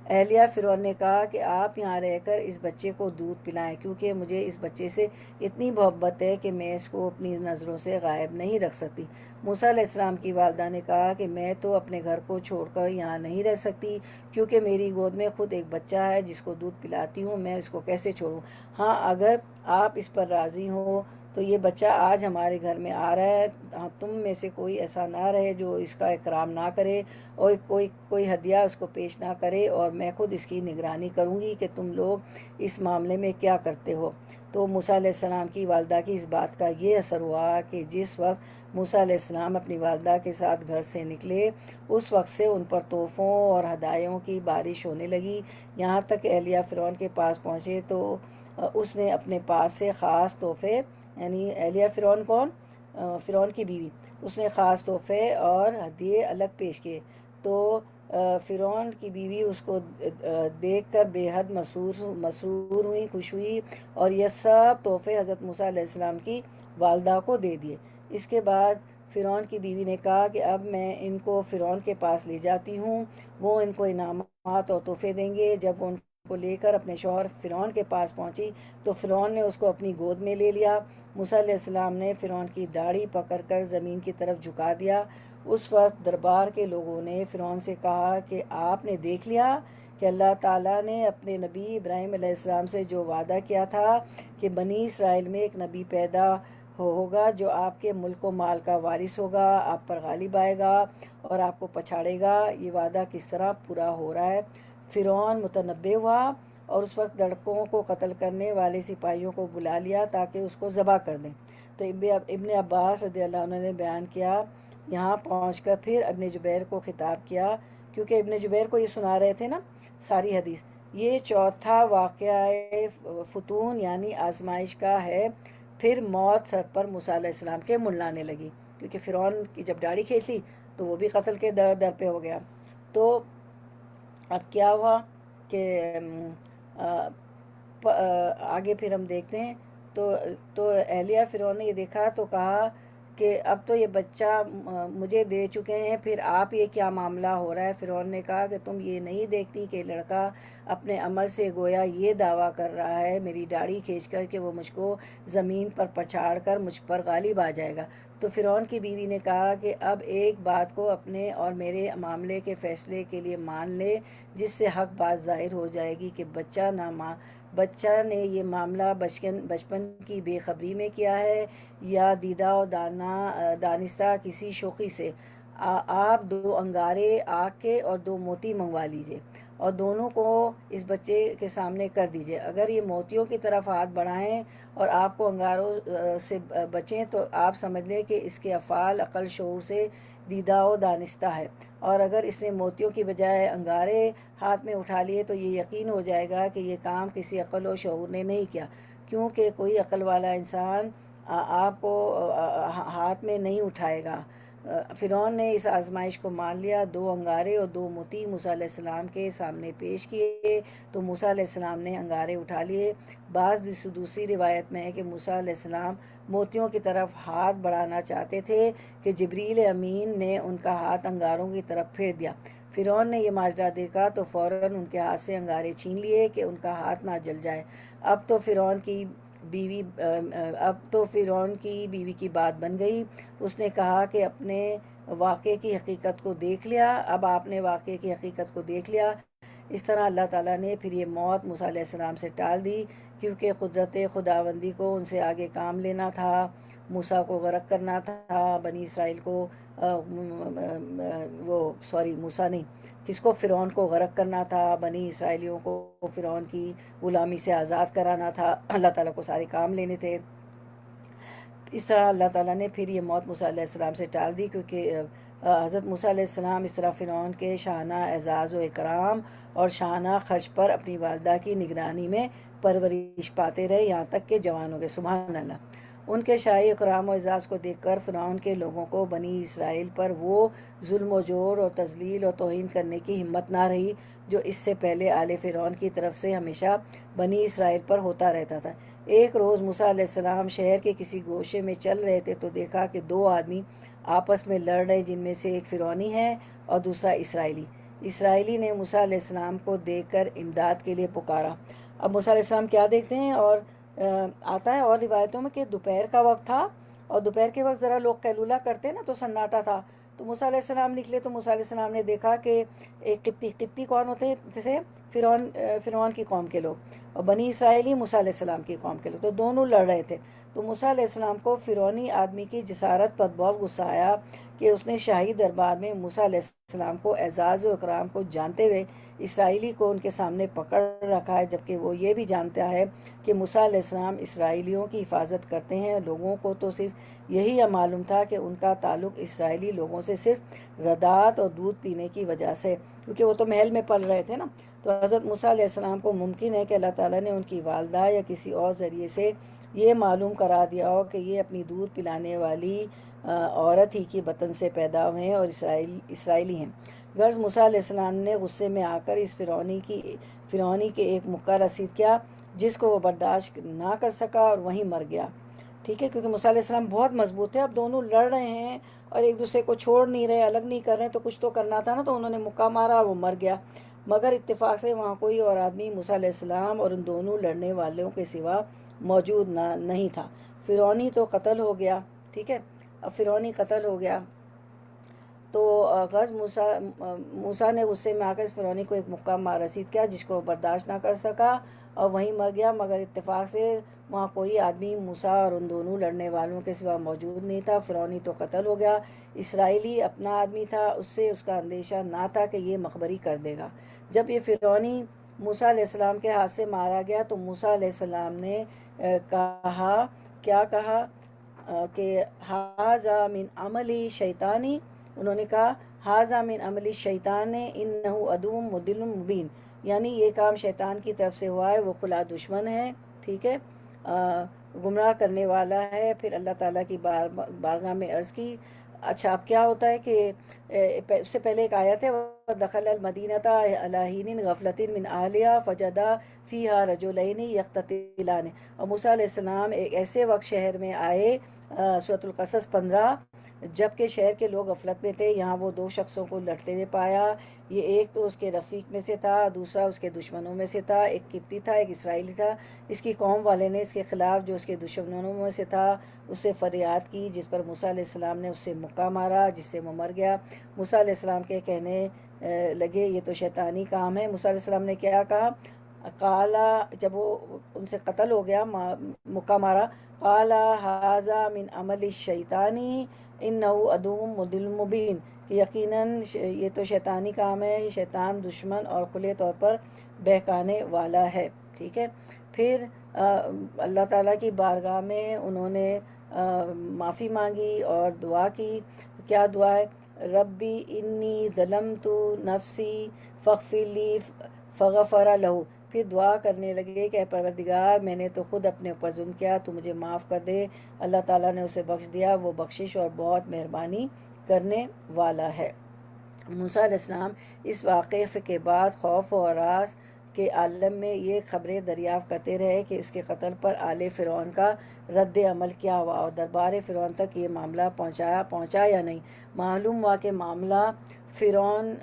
اہلیہ فرعون نے کہا کہ آپ یہاں رہ کر اس بچے کو دودھ پلائیں، کیونکہ مجھے اس بچے سے اتنی محبت ہے کہ میں اس کو اپنی نظروں سے غائب نہیں رکھ سکتی۔ موسیٰ علیہ السلام کی والدہ نے کہا کہ میں تو اپنے گھر کو چھوڑ کر یہاں نہیں رہ سکتی، کیونکہ میری گود میں خود ایک بچہ ہے جس کو دودھ پلاتی ہوں، میں اس کو کیسے چھوڑوں؟ ہاں اگر آپ اس پر راضی ہو تو یہ بچہ آج ہمارے گھر میں آ رہا ہے، ہاں تم میں سے کوئی ایسا نہ رہے جو اس کا اکرام نہ کرے اور کوئی ہدیہ اس کو پیش نہ کرے، اور میں خود اس کی نگرانی کروں گی کہ تم لوگ اس معاملے میں کیا کرتے ہو۔ تو موسیٰ علیہ السلام کی والدہ کی اس بات کا یہ اثر ہوا کہ جس وقت موسیٰ علیہ السلام اپنی والدہ کے ساتھ گھر سے نکلے، اس وقت سے ان پر تحفوں اور ہدایوں کی بارش ہونے لگی، یہاں تک کہ اہلیہ فرعون کے پاس پہنچے تو اس نے اپنے پاس سے خاص تحفے، یعنی اہلیہ فرعون کون؟ فرعون کی بیوی، اس نے خاص تحفے اور ہدیے الگ پیش کیے۔ تو فرعون کی بیوی اس کو دیکھ کر بے حد مسرور ہوئی، خوش ہوئی، اور یہ سب تحفے حضرت موسیٰ علیہ السلام کی والدہ کو دے دیے۔ اس کے بعد فرعون کی بیوی نے کہا کہ اب میں ان کو فرعون کے پاس لے جاتی ہوں، وہ ان کو انعامات اور تحفے دیں گے۔ جب وہ ان کو لے کر اپنے شوہر فرعون کے پاس پہنچی تو فرعون نے اس کو اپنی گود میں لے لیا۔ موسیٰ علیہ السلام نے فرعون کی داڑھی پکڑ کر زمین کی طرف جھکا دیا۔ اس وقت دربار کے لوگوں نے فرعون سے کہا کہ آپ نے دیکھ لیا کہ اللہ تعالیٰ نے اپنے نبی ابراہیم علیہ السلام سے جو وعدہ کیا تھا کہ بنی اسرائیل میں ایک نبی پیدا ہوگا جو آپ کے ملک و مال کا وارث ہوگا، آپ پر غالب آئے گا اور آپ کو پچھاڑے گا، یہ وعدہ کس طرح پورا ہو رہا ہے۔ فرعون متنبہ ہوا اور اس وقت لڑکوں کو قتل کرنے والے سپاہیوں کو بلا لیا تاکہ اس کو ذبح کر دیں۔ تو ابن عباس رضی اللہ عنہ نے بیان کیا، یہاں پہنچ کر پھر ابن جبیر کو خطاب کیا، کیونکہ ابن جبیر کو یہ سنا رہے تھے نا ساری حدیث۔ یہ چوتھا واقعہ فتون یعنی آزمائش کا ہے۔ پھر موت سر پر موسیٰ علیہ السلام کے منڈلانے لگی، کیونکہ فرعون کی جب داڑھی کھینچی تو وہ بھی قتل کے در پہ ہو گیا۔ تو اب کیا ہوا کہ آگے پھر ہم دیکھتے ہیں تو اہلیہ فرعون نے یہ دیکھا تو کہا کہ اب تو یہ بچہ مجھے دے چکے ہیں، پھر آپ یہ کیا معاملہ ہو رہا ہے؟ فرعون نے کہا کہ تم یہ نہیں دیکھتی کہ لڑکا اپنے عمل سے گویا یہ دعویٰ کر رہا ہے میری داڑھی کھینچ کر کہ وہ مجھ کو زمین پر پچھاڑ کر مجھ پر غالب آ جائے گا۔ تو فرعون کی بیوی نے کہا کہ اب ایک بات کو اپنے اور میرے معاملے کے فیصلے کے لیے مان لے، جس سے حق بات ظاہر ہو جائے گی کہ بچہ نے یہ معاملہ بچپن کی بے خبری میں کیا ہے یا دیدہ و دانستہ کسی شوخی سے۔ آپ 2 انگارے آگ کے اور 2 موتی منگوا لیجئے اور دونوں کو اس بچے کے سامنے کر دیجئے۔ اگر یہ موتیوں کی طرف ہاتھ بڑھائیں اور آپ کو انگاروں سے بچیں تو آپ سمجھ لیں کہ اس کے افعال عقل شعور سے دیدہ و دانستہ ہے، اور اگر اس نے موتیوں کی بجائے انگارے ہاتھ میں اٹھا لیے تو یہ یقین ہو جائے گا کہ یہ کام کسی عقل و شعور نے نہیں کیا، کیونکہ کوئی عقل والا انسان آپ کو ہاتھ میں نہیں اٹھائے گا۔ فرعون نے اس آزمائش کو مان لیا، 2 انگارے اور 2 موتی موسیٰ علیہ السلام کے سامنے پیش کیے تو موسیٰ علیہ السلام نے انگارے اٹھا لیے۔ دوسری روایت میں ہے کہ موسیٰ علیہ السلام موتیوں کی طرف ہاتھ بڑھانا چاہتے تھے کہ جبریل امین نے ان کا ہاتھ انگاروں کی طرف پھیر دیا۔ فرعون نے یہ ماجرا دیکھا تو فوراً ان کے ہاتھ سے انگارے چھین لیے کہ ان کا ہاتھ نہ جل جائے۔ اب تو فرعون کی بیوی کی بات بن گئی، اس نے کہا کہ اپنے واقعے کی حقیقت کو دیکھ لیا، اب آپ نے واقعے کی حقیقت کو دیکھ لیا۔ اس طرح اللہ تعالیٰ نے پھر یہ موت موسیٰ علیہ السلام سے ٹال دی، کیونکہ قدرت خداوندی کو ان سے آگے کام لینا تھا، موسیٰ کو غرق کرنا تھا، بنی اسرائیل کو موسیٰ نہیں، کس کو؟ فرعون کو غرق کرنا تھا، بنی اسرائیلیوں کو فرعون کی غلامی سے آزاد کرانا تھا، اللہ تعالیٰ کو سارے کام لینے تھے۔ اس طرح اللہ تعالیٰ نے پھر یہ موت موسیٰ علیہ السلام سے ٹال دی، کیونکہ حضرت موسیٰ علیہ السلام اس طرح فرعون کے شاہانہ اعزاز و اکرام اور شاہانہ خرچ پر اپنی والدہ کی نگرانی میں پرورش پاتے رہے، یہاں تک کہ جوان ہو گئے۔ سبحان اللہ۔ ان کے شاہی اکرام و اعزاز کو دیکھ کر فرعون کے لوگوں کو بنی اسرائیل پر وہ ظلم و جور اور تذلیل اور توہین کرنے کی ہمت نہ رہی جو اس سے پہلے آل فرعون کی طرف سے ہمیشہ بنی اسرائیل پر ہوتا رہتا تھا۔ ایک روز موسیٰ علیہ السلام شہر کے کسی گوشے میں چل رہے تھے تو دیکھا کہ 2 آدمی آپس میں لڑ رہے، جن میں سے ایک فرعونی ہے اور دوسرا اسرائیلی نے موسیٰ علیہ السلام کو دیکھ کر امداد کے لیے پکارا۔ اب موسیٰ علیہ السلام کیا دیکھتے ہیں، اور آتا ہے اور روایتوں میں کہ دوپہر کا وقت تھا، اور دوپہر کے وقت ذرا لوگ قیلولہ کرتے نا تو سناٹا تھا، تو موسیٰ علیہ السلام نکلے تو موسیٰ علیہ السلام نے دیکھا کہ ایک قبطی کون ہوتے تھے؟ فرعون کی قوم کے لوگ، اور بنی اسرائیلی موسیٰ علیہ السلام کی قوم کے لوگ، تو دونوں لڑ رہے تھے۔ تو موسیٰ علیہ السلام کو فرعونی آدمی کی جسارت پر بہت غصہ آیا کہ اس نے شاہی دربار میں موسیٰ علیہ السلام کو اعزاز و اکرام کو جانتے ہوئے اسرائیلی کو ان کے سامنے پکڑ رکھا ہے، جبکہ وہ یہ بھی جانتا ہے کہ موسیٰ علیہ السلام اسرائیلیوں کی حفاظت کرتے ہیں۔ لوگوں کو تو صرف یہی معلوم تھا کہ ان کا تعلق اسرائیلی لوگوں سے صرف رضاعت اور دودھ پینے کی وجہ سے، کیونکہ وہ تو محل میں پل رہے تھے نا۔ تو حضرت موسیٰ علیہ السلام کو ممکن ہے کہ اللہ تعالیٰ نے ان کی والدہ یا کسی اور ذریعے سے یہ معلوم کرا دیا ہو کہ یہ اپنی دودھ پلانے والی عورت ہی کی بطن سے پیدا ہوئے ہیں اور اسرائیلی ہیں۔ غرض موسیٰ علیہ السلام نے غصے میں آ کر اس فرعونی کے ایک مکہ رسید کیا جس کو وہ برداشت نہ کر سکا اور وہیں مر گیا، ٹھیک ہے، کیونکہ موسیٰ علیہ السلام بہت مضبوط ہے، اب دونوں لڑ رہے ہیں اور ایک دوسرے کو چھوڑ نہیں رہے، الگ نہیں کر رہے، تو کچھ تو کرنا تھا نا، تو انہوں نے مکہ مارا اور وہ مر گیا۔ مگر اتفاق سے وہاں کوئی اور آدمی موسیٰ علیہ السلام اور ان دونوں لڑنے والوں کے سوا موجود نہیں تھا۔ فرعونی تو قتل ہو گیا، ٹھیک ہے، اب فرعونی قتل ہو گیا تو غرض موسیٰ نے غصے میں آ کر اس فرعونی کو ایک مکہ رسید کیا جس کو برداشت نہ کر سکا اور وہیں مر گیا، مگر اتفاق سے وہاں کوئی آدمی موسیٰ اور ان دونوں لڑنے والوں کے سوا موجود نہیں تھا۔ فرعونی تو قتل ہو گیا، اسرائیلی اپنا آدمی تھا، اس سے اس کا اندیشہ نہ تھا کہ یہ مخبری کر دے گا۔ جب یہ فرعونی موسیٰ علیہ السلام کے ہاتھ سے مارا گیا تو موسیٰ علیہ السلام نے کیا کہا کہ ھذا من عملی شیطانی، انہوں نے کہا ھذا من عملی شیطان انہ عدو مضل مبین، یعنی یہ کام شیطان کی طرف سے ہوا ہے، وہ کھلا دشمن ہے، ٹھیک ہے، گمراہ کرنے والا ہے۔ پھر اللہ تعالیٰ کی بارگاہ میں عرض کی، اچھا اب کیا ہوتا ہے کہ اس سے پہلے ایک آیت ہے دخل المدینۃ علی حین غفلۃ من اہلہا فوجدا فیہا رجلین یقتتلان، اور موسیٰ علیہ السلام ایک ایسے وقت شہر میں آئے، سورۃ القصص 15، جبکہ شہر کے لوگ غفلت میں تھے، یہاں وہ دو شخصوں کو لڑتے ہوئے پایا، یہ ایک تو اس کے رفیق میں سے تھا، دوسرا اس کے دشمنوں میں سے تھا، ایک قبطی تھا ایک اسرائیلی تھا۔ اس کی قوم والے نے اس کے خلاف جو اس کے دشمنوں میں سے تھا اس سے فریاد کی، جس پر موسیٰ علیہ السلام نے اس سے مکہ مارا جس سے وہ مر گیا۔ موسیٰ علیہ السلام کے کہنے لگے یہ تو شیطانی کام ہے۔ موسیٰ علیہ السلام نے کیا کہا، قالا، جب وہ ان سے قتل ہو گیا، مکہ مارا، قالا ھذا من عمل الشیطانی انہ عدو مضل مبین، کہ یقیناً یہ تو شیطانی کام ہے، یہ شیطان دشمن اور کھلے طور پر بہکانے والا ہے، ٹھیک ہے۔ پھر اللہ تعالیٰ کی بارگاہ میں انہوں نے معافی مانگی اور دعا کی۔ کیا دعا ہے، ربی انی ظلمت نفسی فاغفر لی فغفر لہ، پھر دعا کرنے لگے کہ اے پروردگار میں نے تو خود اپنے اوپر ظلم کیا، تو مجھے معاف کر دے۔ اللہ تعالیٰ نے اسے بخش دیا، وہ بخشش اور بہت مہربانی کرنے والا ہے۔ موسیٰ علیہ السلام اس واقعے کے بعد خوف و ہراس کے عالم میں یہ خبریں دریافت کرتے رہے کہ اس کے قتل پر آل فرعون کا رد عمل کیا ہوا اور دربار فرعون تک یہ معاملہ پہنچا یا نہیں۔ معلوم ہوا کہ معاملہ فرعون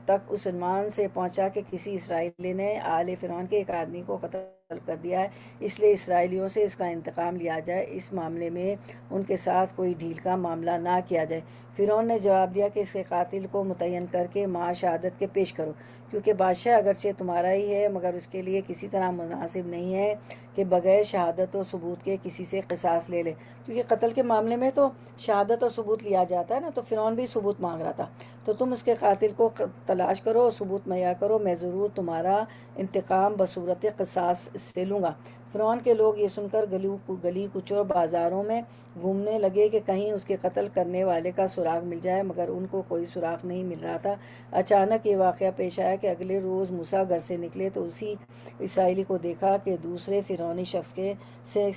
تک اس عنوان سے پہنچا کہ کسی اسرائیلی نے آل فرعون کے ایک آدمی کو قتل کر دیا ہے، اس لیے اسرائیلیوں سے اس کا انتقام لیا جائے، اس معاملے میں ان کے ساتھ کوئی ڈھیل کا معاملہ نہ کیا جائے۔ فرعون نے جواب دیا کہ اس کے قاتل کو متعین کر کے مع شہادت کے پیش کرو، کیونکہ بادشاہ اگرچہ تمہارا ہی ہے مگر اس کے لیے کسی طرح مناسب نہیں ہے کہ بغیر شہادت و ثبوت کے کسی سے قصاص لے لے، کیونکہ قتل کے معاملے میں تو شہادت و ثبوت لیا جاتا ہے نا، تو فرعون بھی ثبوت مانگ رہا تھا۔ تو تم اس کے قاتل کو تلاش کرو اور ثبوت مہیا کرو، میں ضرور تمہارا انتقام بصورت قصاص سے لوں گا۔ فرعون کے لوگ یہ سن کر گلی کوچوں بازاروں میں گھومنے لگے کہ کہیں اس کے قتل کرنے والے کا سراغ مل جائے، مگر ان کو کوئی سراغ نہیں مل رہا تھا۔ اچانک یہ واقعہ پیش آیا کہ اگلے روز موسیٰ گھر سے نکلے تو اسی اسرائیلی کو دیکھا کہ دوسرے فرعونی شخص کے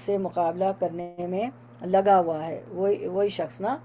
سے مقابلہ کرنے میں لگا ہوا ہے، وہی شخص نا،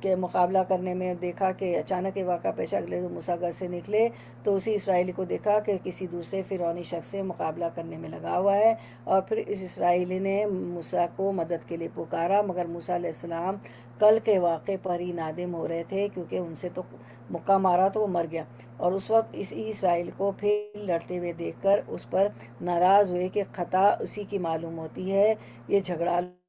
کہ مقابلہ کرنے میں دیکھا کہ اچانک یہ واقعہ پیش اگلے روز موسیٰ گھر سے نکلے تو اسی اسرائیلی کو دیکھا کہ کسی دوسرے فرعونی شخص سے مقابلہ کرنے میں لگا ہوا ہے، اور پھر اس اسرائیلی نے موسیٰ کو مدد کے لیے پکارا، مگر موسیٰ علیہ السلام کل کے واقعے پر ہی نادم ہو رہے تھے، کیونکہ ان سے تو مکہ مارا تو وہ مر گیا، اور اس وقت اسی اسرائیل کو پھر لڑتے ہوئے دیکھ کر اس پر ناراض ہوئے کہ خطا اسی کی معلوم ہوتی ہے، یہ جھگڑا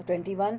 21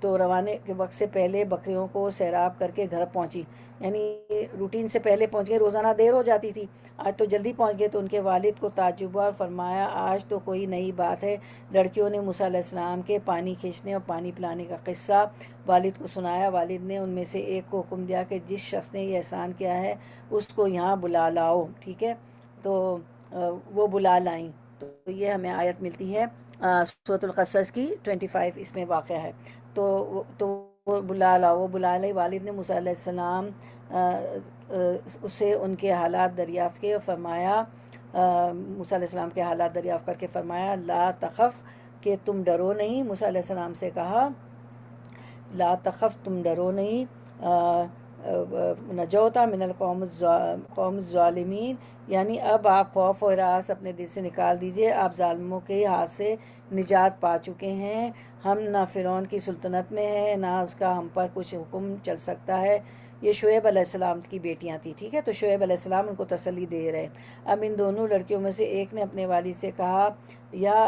تو روانے کے وقت سے پہلے بکریوں کو سیراب کر کے گھر پہنچی، یعنی روٹین سے پہلے پہنچ گئے، روزانہ دیر ہو جاتی تھی، آج تو جلدی پہنچ گئے۔ تو ان کے والد کو تعجب ہوا اور فرمایا آج تو کوئی نئی بات ہے۔ لڑکیوں نے موسیٰ علیہ السلام کے پانی کھینچنے اور پانی پلانے کا قصہ والد کو سنایا۔ والد نے ان میں سے ایک کو حکم دیا کہ جس شخص نے یہ احسان کیا ہے اس کو یہاں بلا لاؤ، ٹھیک ہے؟ تو وہ بلا لائیں۔ تو یہ ہمیں آیت ملتی ہے سورۃ القصص کی 25، اس میں واقع ہے۔ تو وہ بلا لاؤ، وہ بلا لائی۔ والد نے موسیٰ علیہ السلام اسے ان کے حالات دریافت کیے اور فرمایا، موسیٰ علیہ السلام کے حالات دریافت کر کے فرمایا لا تخف، کہ تم ڈرو نہیں۔ موسیٰ علیہ السلام سے کہا لا تخف، تم ڈرو نہیں، نجوتا من القوم قوم الظالمین، یعنی اب آپ خوف و ہراس اپنے دل سے نکال دیجئے، آپ ظالموں کے ہاتھ سے نجات پا چکے ہیں۔ ہم نہ فرعون کی سلطنت میں ہیں، نہ اس کا ہم پر کچھ حکم چل سکتا ہے۔ یہ شعیب علیہ السلام کی بیٹیاں تھیں، ٹھیک ہے؟ تو شعیب علیہ السلام ان کو تسلی دے رہے۔ اب ان دونوں لڑکیوں میں سے ایک نے اپنے والد سے کہا یا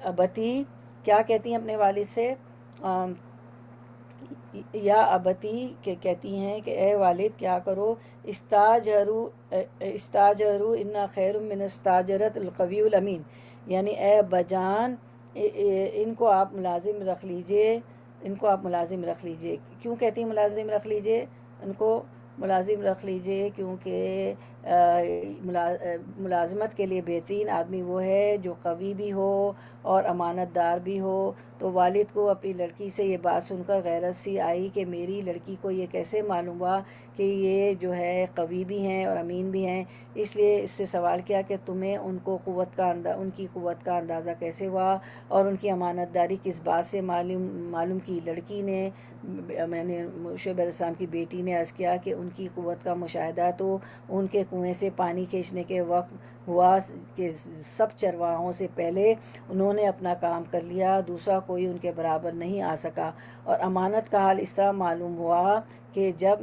ابتی، کیا کہتی ہیں اپنے والد سے؟ یا ابتی کہ کہتی ہیں کہ اے والد کیا کرو، استاجرو ان خیر من استاجرت القوی الامین، یعنی اے ابا جان ان کو آپ ملازم رکھ لیجئے، ان کو آپ ملازم رکھ لیجئے۔ کیوں کہتی ہیں ملازم رکھ لیجئے؟ ان کو ملازم رکھ لیجئے کیونکہ ملازمت کے لیے بہترین آدمی وہ ہے جو قوی بھی ہو اور امانت دار بھی ہو۔ تو والد کو اپنی لڑکی سے یہ بات سن کر غیرت سی آئی کہ میری لڑکی کو یہ کیسے معلوم ہوا کہ یہ جو ہے قوی بھی ہیں اور امین بھی ہیں، اس لیے اس سے سوال کیا کہ تمہیں ان کی قوت کا اندازہ کیسے ہوا اور ان کی امانت داری کس بات سے معلوم کی؟ لڑکی نے، میں نے شعیب علیہ السلام کی بیٹی نے عرض کیا کہ ان کی قوت کا مشاہدہ تو ان کے کنویں سے پانی کھینچنے کے وقت ہوا کہ سب چرواہوں سے پہلے انہوں نے اپنا کام کر لیا، دوسرا کوئی ان کے برابر نہیں آ سکا۔ اور امانت کا حال اس طرح معلوم ہوا کہ جب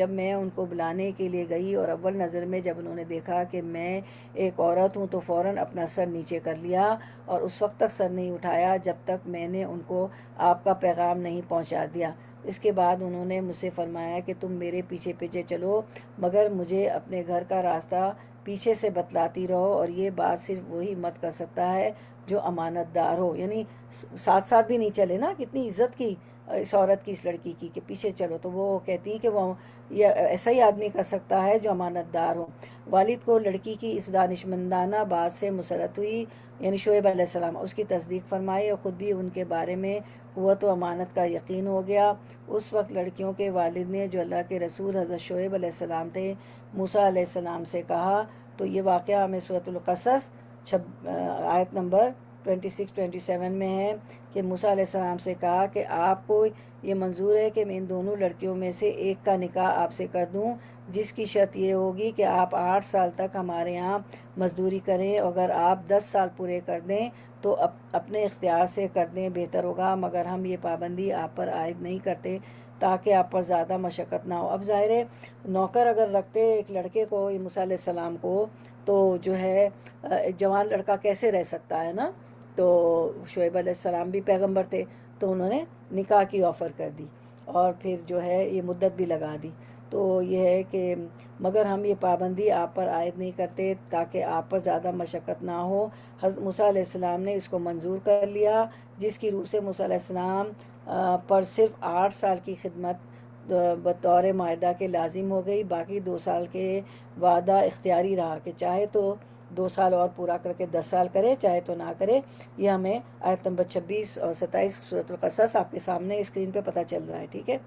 میں ان کو بلانے کے لیے گئی اور اول نظر میں جب انہوں نے دیکھا کہ میں ایک عورت ہوں تو فوراً اپنا سر نیچے کر لیا اور اس وقت تک سر نہیں اٹھایا جب تک میں نے ان کو آپ کا پیغام نہیں پہنچا دیا۔ اس کے بعد انہوں نے مجھ سے فرمایا کہ تم میرے پیچھے پیچھے چلو، مگر مجھے اپنے گھر کا راستہ پیچھے سے بتلاتی رہو، اور یہ بات صرف وہی مت کر سکتا ہے جو امانت دار ہو۔ یعنی ساتھ ساتھ بھی نہیں چلے نا، کتنی عزت کی اس عورت کی، اس لڑکی کی، کہ پیچھے چلو۔ تو وہ کہتی ہیں کہ وہ یہ ایسا ہی آدمی کر سکتا ہے جو امانت دار ہو۔ والد کو لڑکی کی اس دانشمندانہ بات سے مسرت ہوئی، یعنی شعیب علیہ السلام، اس کی تصدیق فرمائی اور خود بھی ان کے بارے میں قوت و امانت کا یقین ہو گیا۔ اس وقت لڑکیوں کے والد نے، جو اللہ کے رسول حضرت شعیب علیہ السلام تھے، موسیٰ علیہ السلام سے کہا، تو یہ واقعہ ہمیں سورۃ القصص آیت نمبر 26-27 میں ہے کہ موسیٰ علیہ السلام سے کہا کہ آپ کو یہ منظور ہے کہ میں ان دونوں لڑکیوں میں سے ایک کا نکاح آپ سے کر دوں، جس کی شرط یہ ہوگی کہ آپ 8 سال تک ہمارے ہاں مزدوری کریں، اگر آپ 10 سال پورے کر دیں تو اپنے اختیار سے کر دیں، بہتر ہوگا، مگر ہم یہ پابندی آپ پر عائد نہیں کرتے تاکہ آپ پر زیادہ مشقت نہ ہو۔ اب ظاہر ہے نوکر اگر رکھتے ایک لڑکے کو، یہ موسیٰ علیہ السلام کو، تو جو ہے ایک جوان لڑکا کیسے رہ سکتا ہے نا؟ تو شعیب علیہ السلام بھی پیغمبر تھے، تو انہوں نے نکاح کی آفر کر دی اور پھر جو ہے یہ مدت بھی لگا دی۔ تو یہ ہے کہ مگر ہم یہ پابندی آپ پر عائد نہیں کرتے تاکہ آپ پر زیادہ مشقت نہ ہو۔ حضرت موسیٰ علیہ السلام نے اس کو منظور کر لیا، جس کی روح سے موسیٰ علیہ السلام پر صرف 8 سال کی خدمت بطور معاہدہ کے لازم ہو گئی، باقی 2 سال کے وعدہ اختیاری رہا کہ چاہے تو 2 سال اور پورا کر کے 10 سال کرے، چاہے تو نہ کرے۔ یہ ہمیں آیت نمبر 26 اور 27 سورۃ القصص آپ کے سامنے اسکرین پہ پتہ چل رہا ہے، ٹھیک ہے؟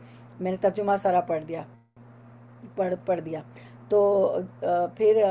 میں نے ترجمہ سارا پڑھ دیا۔ تو پھر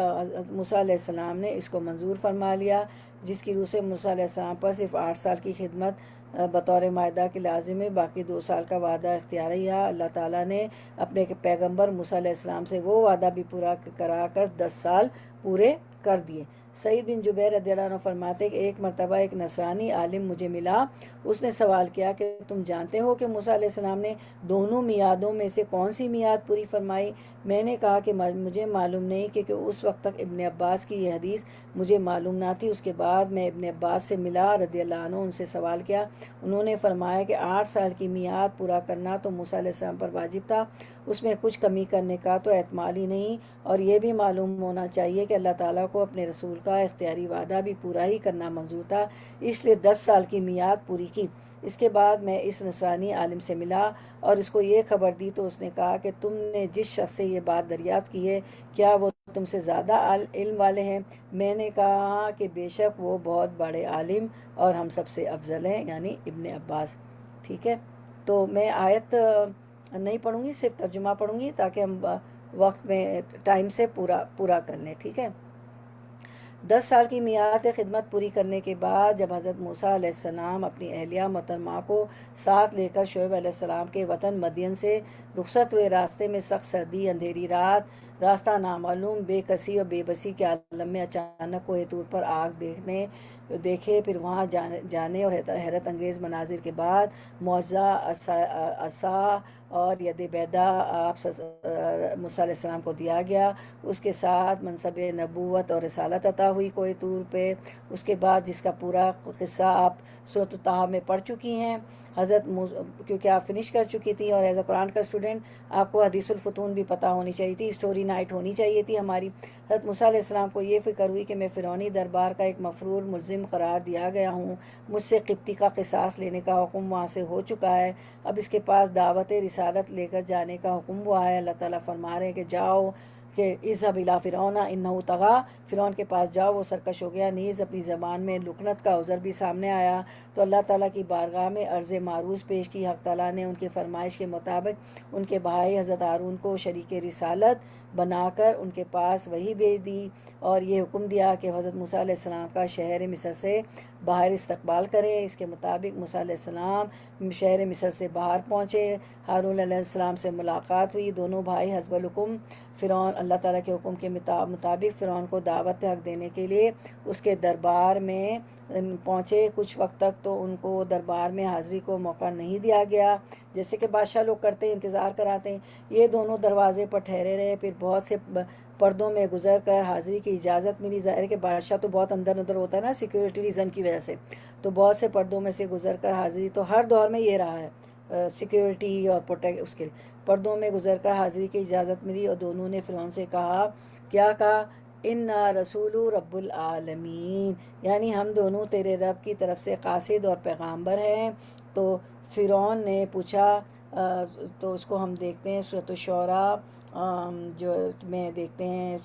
موسیٰ علیہ السلام نے اس کو منظور فرما لیا، جس کی روح سے موسیٰ علیہ السلام پر صرف 8 سال کی خدمت بطور معاہدہ کے لازم ہے، باقی 2 سال کا وعدہ اختیاری ہے۔ اللہ تعالیٰ نے اپنے پیغمبر موسیٰ علیہ السلام سے وہ وعدہ بھی پورا کرا کر 10 سال پورے کر دیے۔ سعید بن جبیر رضی اللہ عنہ فرماتے کہ ایک مرتبہ ایک نصرانی عالم مجھے ملا، اس نے سوال کیا کہ تم جانتے ہو کہ موسیٰ علیہ السلام نے دونوں میعادوں میں سے کون سی میعاد پوری فرمائی؟ میں نے کہا کہ مجھے معلوم نہیں، کیونکہ اس وقت تک ابن عباس کی یہ حدیث مجھے معلوم نہ تھی۔ اس کے بعد میں ابن عباس سے ملا رضی اللہ عنہ، ان سے سوال کیا، انہوں نے فرمایا کہ 8 سال کی میعاد پورا کرنا تو موسیٰ علیہ السلام پر واجب تھا، اس میں کچھ کمی کرنے کا تو احتمال ہی نہیں، اور یہ بھی معلوم ہونا چاہیے کہ اللہ تعالیٰ کو اپنے رسول کا اختیاری وعدہ بھی پورا ہی کرنا منظور تھا، اس لیے 10 سال کی میعاد پوری کی۔ اس کے بعد میں اس نصرانی عالم سے ملا اور اس کو یہ خبر دی تو اس نے کہا کہ تم نے جس شخص سے یہ بات دریافت کی ہے کیا وہ تم سے زیادہ علم والے ہیں؟ میں نے کہا کہ بے شک وہ بہت بڑے عالم اور ہم سب سے افضل ہیں، یعنی ابن عباس۔ ٹھیک ہے، تو میں آیت نہیں پڑھوں گی، صرف ترجمہ پڑھوں گی تاکہ ہم وقت میں ٹائم سے پورا کر لیں۔ ٹھیک ہے، 10 سال کی میعاد خدمت پوری کرنے کے بعد جب حضرت موسیٰ علیہ السلام اپنی اہلیہ محترمہ کو ساتھ لے کر شعیب علیہ السلام کے وطن مدین سے رخصت ہوئے، راستے میں سخت سردی، اندھیری رات، راستہ نامعلوم، بے کسی اور بے بسی کے عالم میں اچانک کوہ طور پر آگ دیکھے، پھر وہاں جانے اور حیرت انگیز مناظر کے بعد معجزہ عصا اور ید بیضا آپ موسیٰ علیہ السلام کو دیا گیا، اس کے ساتھ منصب نبوت اور رسالت عطا ہوئی کوہ طور پہ۔ اس کے بعد جس کا پورا قصہ آپ سورۃ الطٰہٰ میں پڑھ چکی ہیں، کیونکہ آپ فنش کر چکی تھی، اور ایز اے قرآن کا اسٹوڈنٹ آپ کو حدیث الفتون بھی پتہ ہونی چاہیے تھی، اسٹوری نائٹ ہونی چاہیے تھی ہماری۔ حضرت موسیٰ علیہ السلام کو یہ فکر ہوئی کہ میں فرعونی دربار کا ایک مفرور ملزم قرار دیا گیا ہوں، مجھ سے قبطی کا قصاص لینے کا حکم وہاں سے ہو چکا ہے، اب اس کے پاس دعوت رسالت لے کر جانے کا حکم ہوا ہے۔ اللہ تعالیٰ فرما رہے ہیں کہ جاؤ، کہ اذهب الی فرعون انہ طغی، فرعون کے پاس جاؤ، وہ سرکش ہو گیا، نیز اپنی زبان میں لکنت کا عذر بھی سامنے آیا، تو اللہ تعالیٰ کی بارگاہ میں عرض معروض پیش کی۔ حق تعالیٰ نے ان کی فرمائش کے مطابق ان کے بھائی حضرت ہارون کو شریک رسالت بنا کر ان کے پاس وحی بھیج دی، اور یہ حکم دیا کہ حضرت موسیٰ علیہ السلام کا شہر مصر سے باہر استقبال کرے۔ اس کے مطابق موسیٰ علیہ السلام شہر مصر سے باہر پہنچے، ہارون علیہ السلام سے ملاقات ہوئی، دونوں بھائی حسب الحکم فرعون، اللہ تعالیٰ کے حکم کے مطابق فرعون کو دعوت حق دینے کے لیے اس کے دربار میں پہنچے۔ کچھ وقت تک تو ان کو دربار میں حاضری کو موقع نہیں دیا گیا، جیسے کہ بادشاہ لوگ کرتے ہیں، انتظار کراتے ہیں۔ یہ دونوں دروازے پر ٹھہرے رہے، پھر بہت سے پردوں میں گزر کر حاضری کی اجازت ملی۔ ظاہر ہے کہ بادشاہ تو بہت اندر اندر ہوتا ہے نا، سیکیورٹی ریزن کی وجہ سے، تو بہت سے پردوں میں سے گزر کر حاضری، تو ہر دور میں یہ رہا ہے، سیکیورٹی اور اس کے پردوں میں گزر کر حاضری کی اجازت ملی، اور دونوں نے فرعون سے کہا، کیا کہا؟ انا رسول رب العالمین، یعنی ہم دونوں تیرے رب کی طرف سے قاصد اور پیغامبر ہیں۔ تو فرعون نے پوچھا، تو اس کو ہم دیکھتے ہیں سورۃ الشعراء جو میں دیکھتے ہیں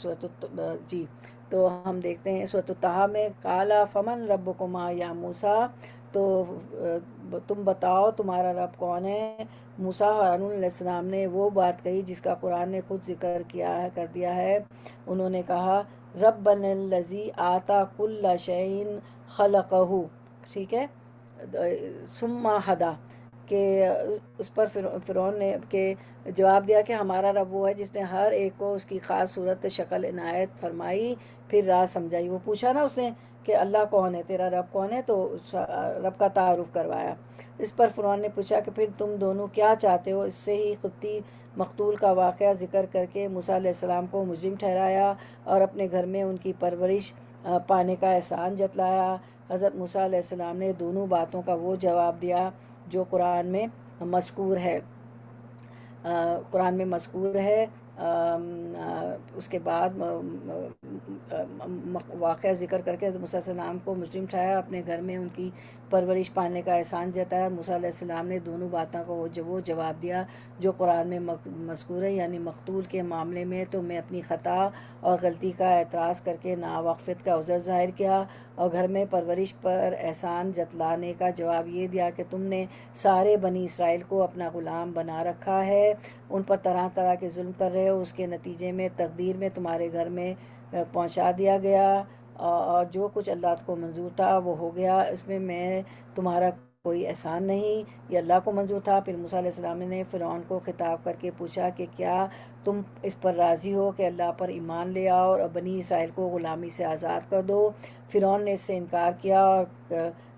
تو ہم دیکھتے ہیں سورۃ الطٰہٰ میں، قالا فمن ربکما یا موسیٰ، تو تم بتاؤ تمہارا رب کون ہے؟ موسیٰ ہارون علیہ السلام نے وہ بات کہی جس کا قرآن نے خود ذکر کر دیا ہے۔ انہوں نے کہا، ربنا الذی آتا کل شیء خلقہ، ٹھیک ہے، ثم ہدی، کہ اس پر فرعون نے کہ جواب دیا کہ ہمارا رب وہ ہے جس نے ہر ایک کو اس کی خاص صورت شکل عنایت فرمائی، پھر راہ سمجھائی۔ وہ پوچھا نا اس نے کہ اللہ کون ہے، تیرا رب کون ہے، تو رب کا تعارف کروایا۔ اس پر فرعون نے پوچھا کہ پھر تم دونوں کیا چاہتے ہو؟ اس سے ہی قبطی مقتول کا واقعہ ذکر کر کے موسیٰ علیہ السلام کو مجرم ٹھہرایا اور اپنے گھر میں ان کی پرورش پانے کا احسان جتلایا۔ حضرت موسیٰ علیہ السلام نے دونوں باتوں کا وہ جواب دیا جو قرآن میں مذکور ہے، اس کے بعد واقعہ ذکر کر کے حضرت موسیٰ علیہ السلام کو مجرم ٹھہرایا، اپنے گھر میں ان کی پرورش پانے کا احسان جتایا۔ موسیٰ علیہ السلام نے دونوں باتوں کو وہ جواب دیا جو قرآن میں مذکور ہے، یعنی مقتول کے معاملے میں تو میں اپنی خطا اور غلطی کا اعتراض کر کے ناوقفیت کا عذر ظاہر کیا، اور گھر میں پرورش پر احسان جتلانے کا جواب یہ دیا کہ تم نے سارے بنی اسرائیل کو اپنا غلام بنا رکھا ہے، ان پر طرح طرح کے ظلم کر رہے ہو، اس کے نتیجے میں تقدیر میں تمہارے گھر میں پہنچا دیا گیا، اور جو کچھ اللہ کو منظور تھا وہ ہو گیا، اس میں تمہارا کوئی احسان نہیں، یہ اللہ کو منظور تھا۔ پھر موسیٰ علیہ السلام نے فرعون کو خطاب کر کے پوچھا کہ کیا تم اس پر راضی ہو کہ اللہ پر ایمان لے آؤ اور بنی اسرائیل کو غلامی سے آزاد کر دو؟ فرعون نے اس سے انکار کیا اور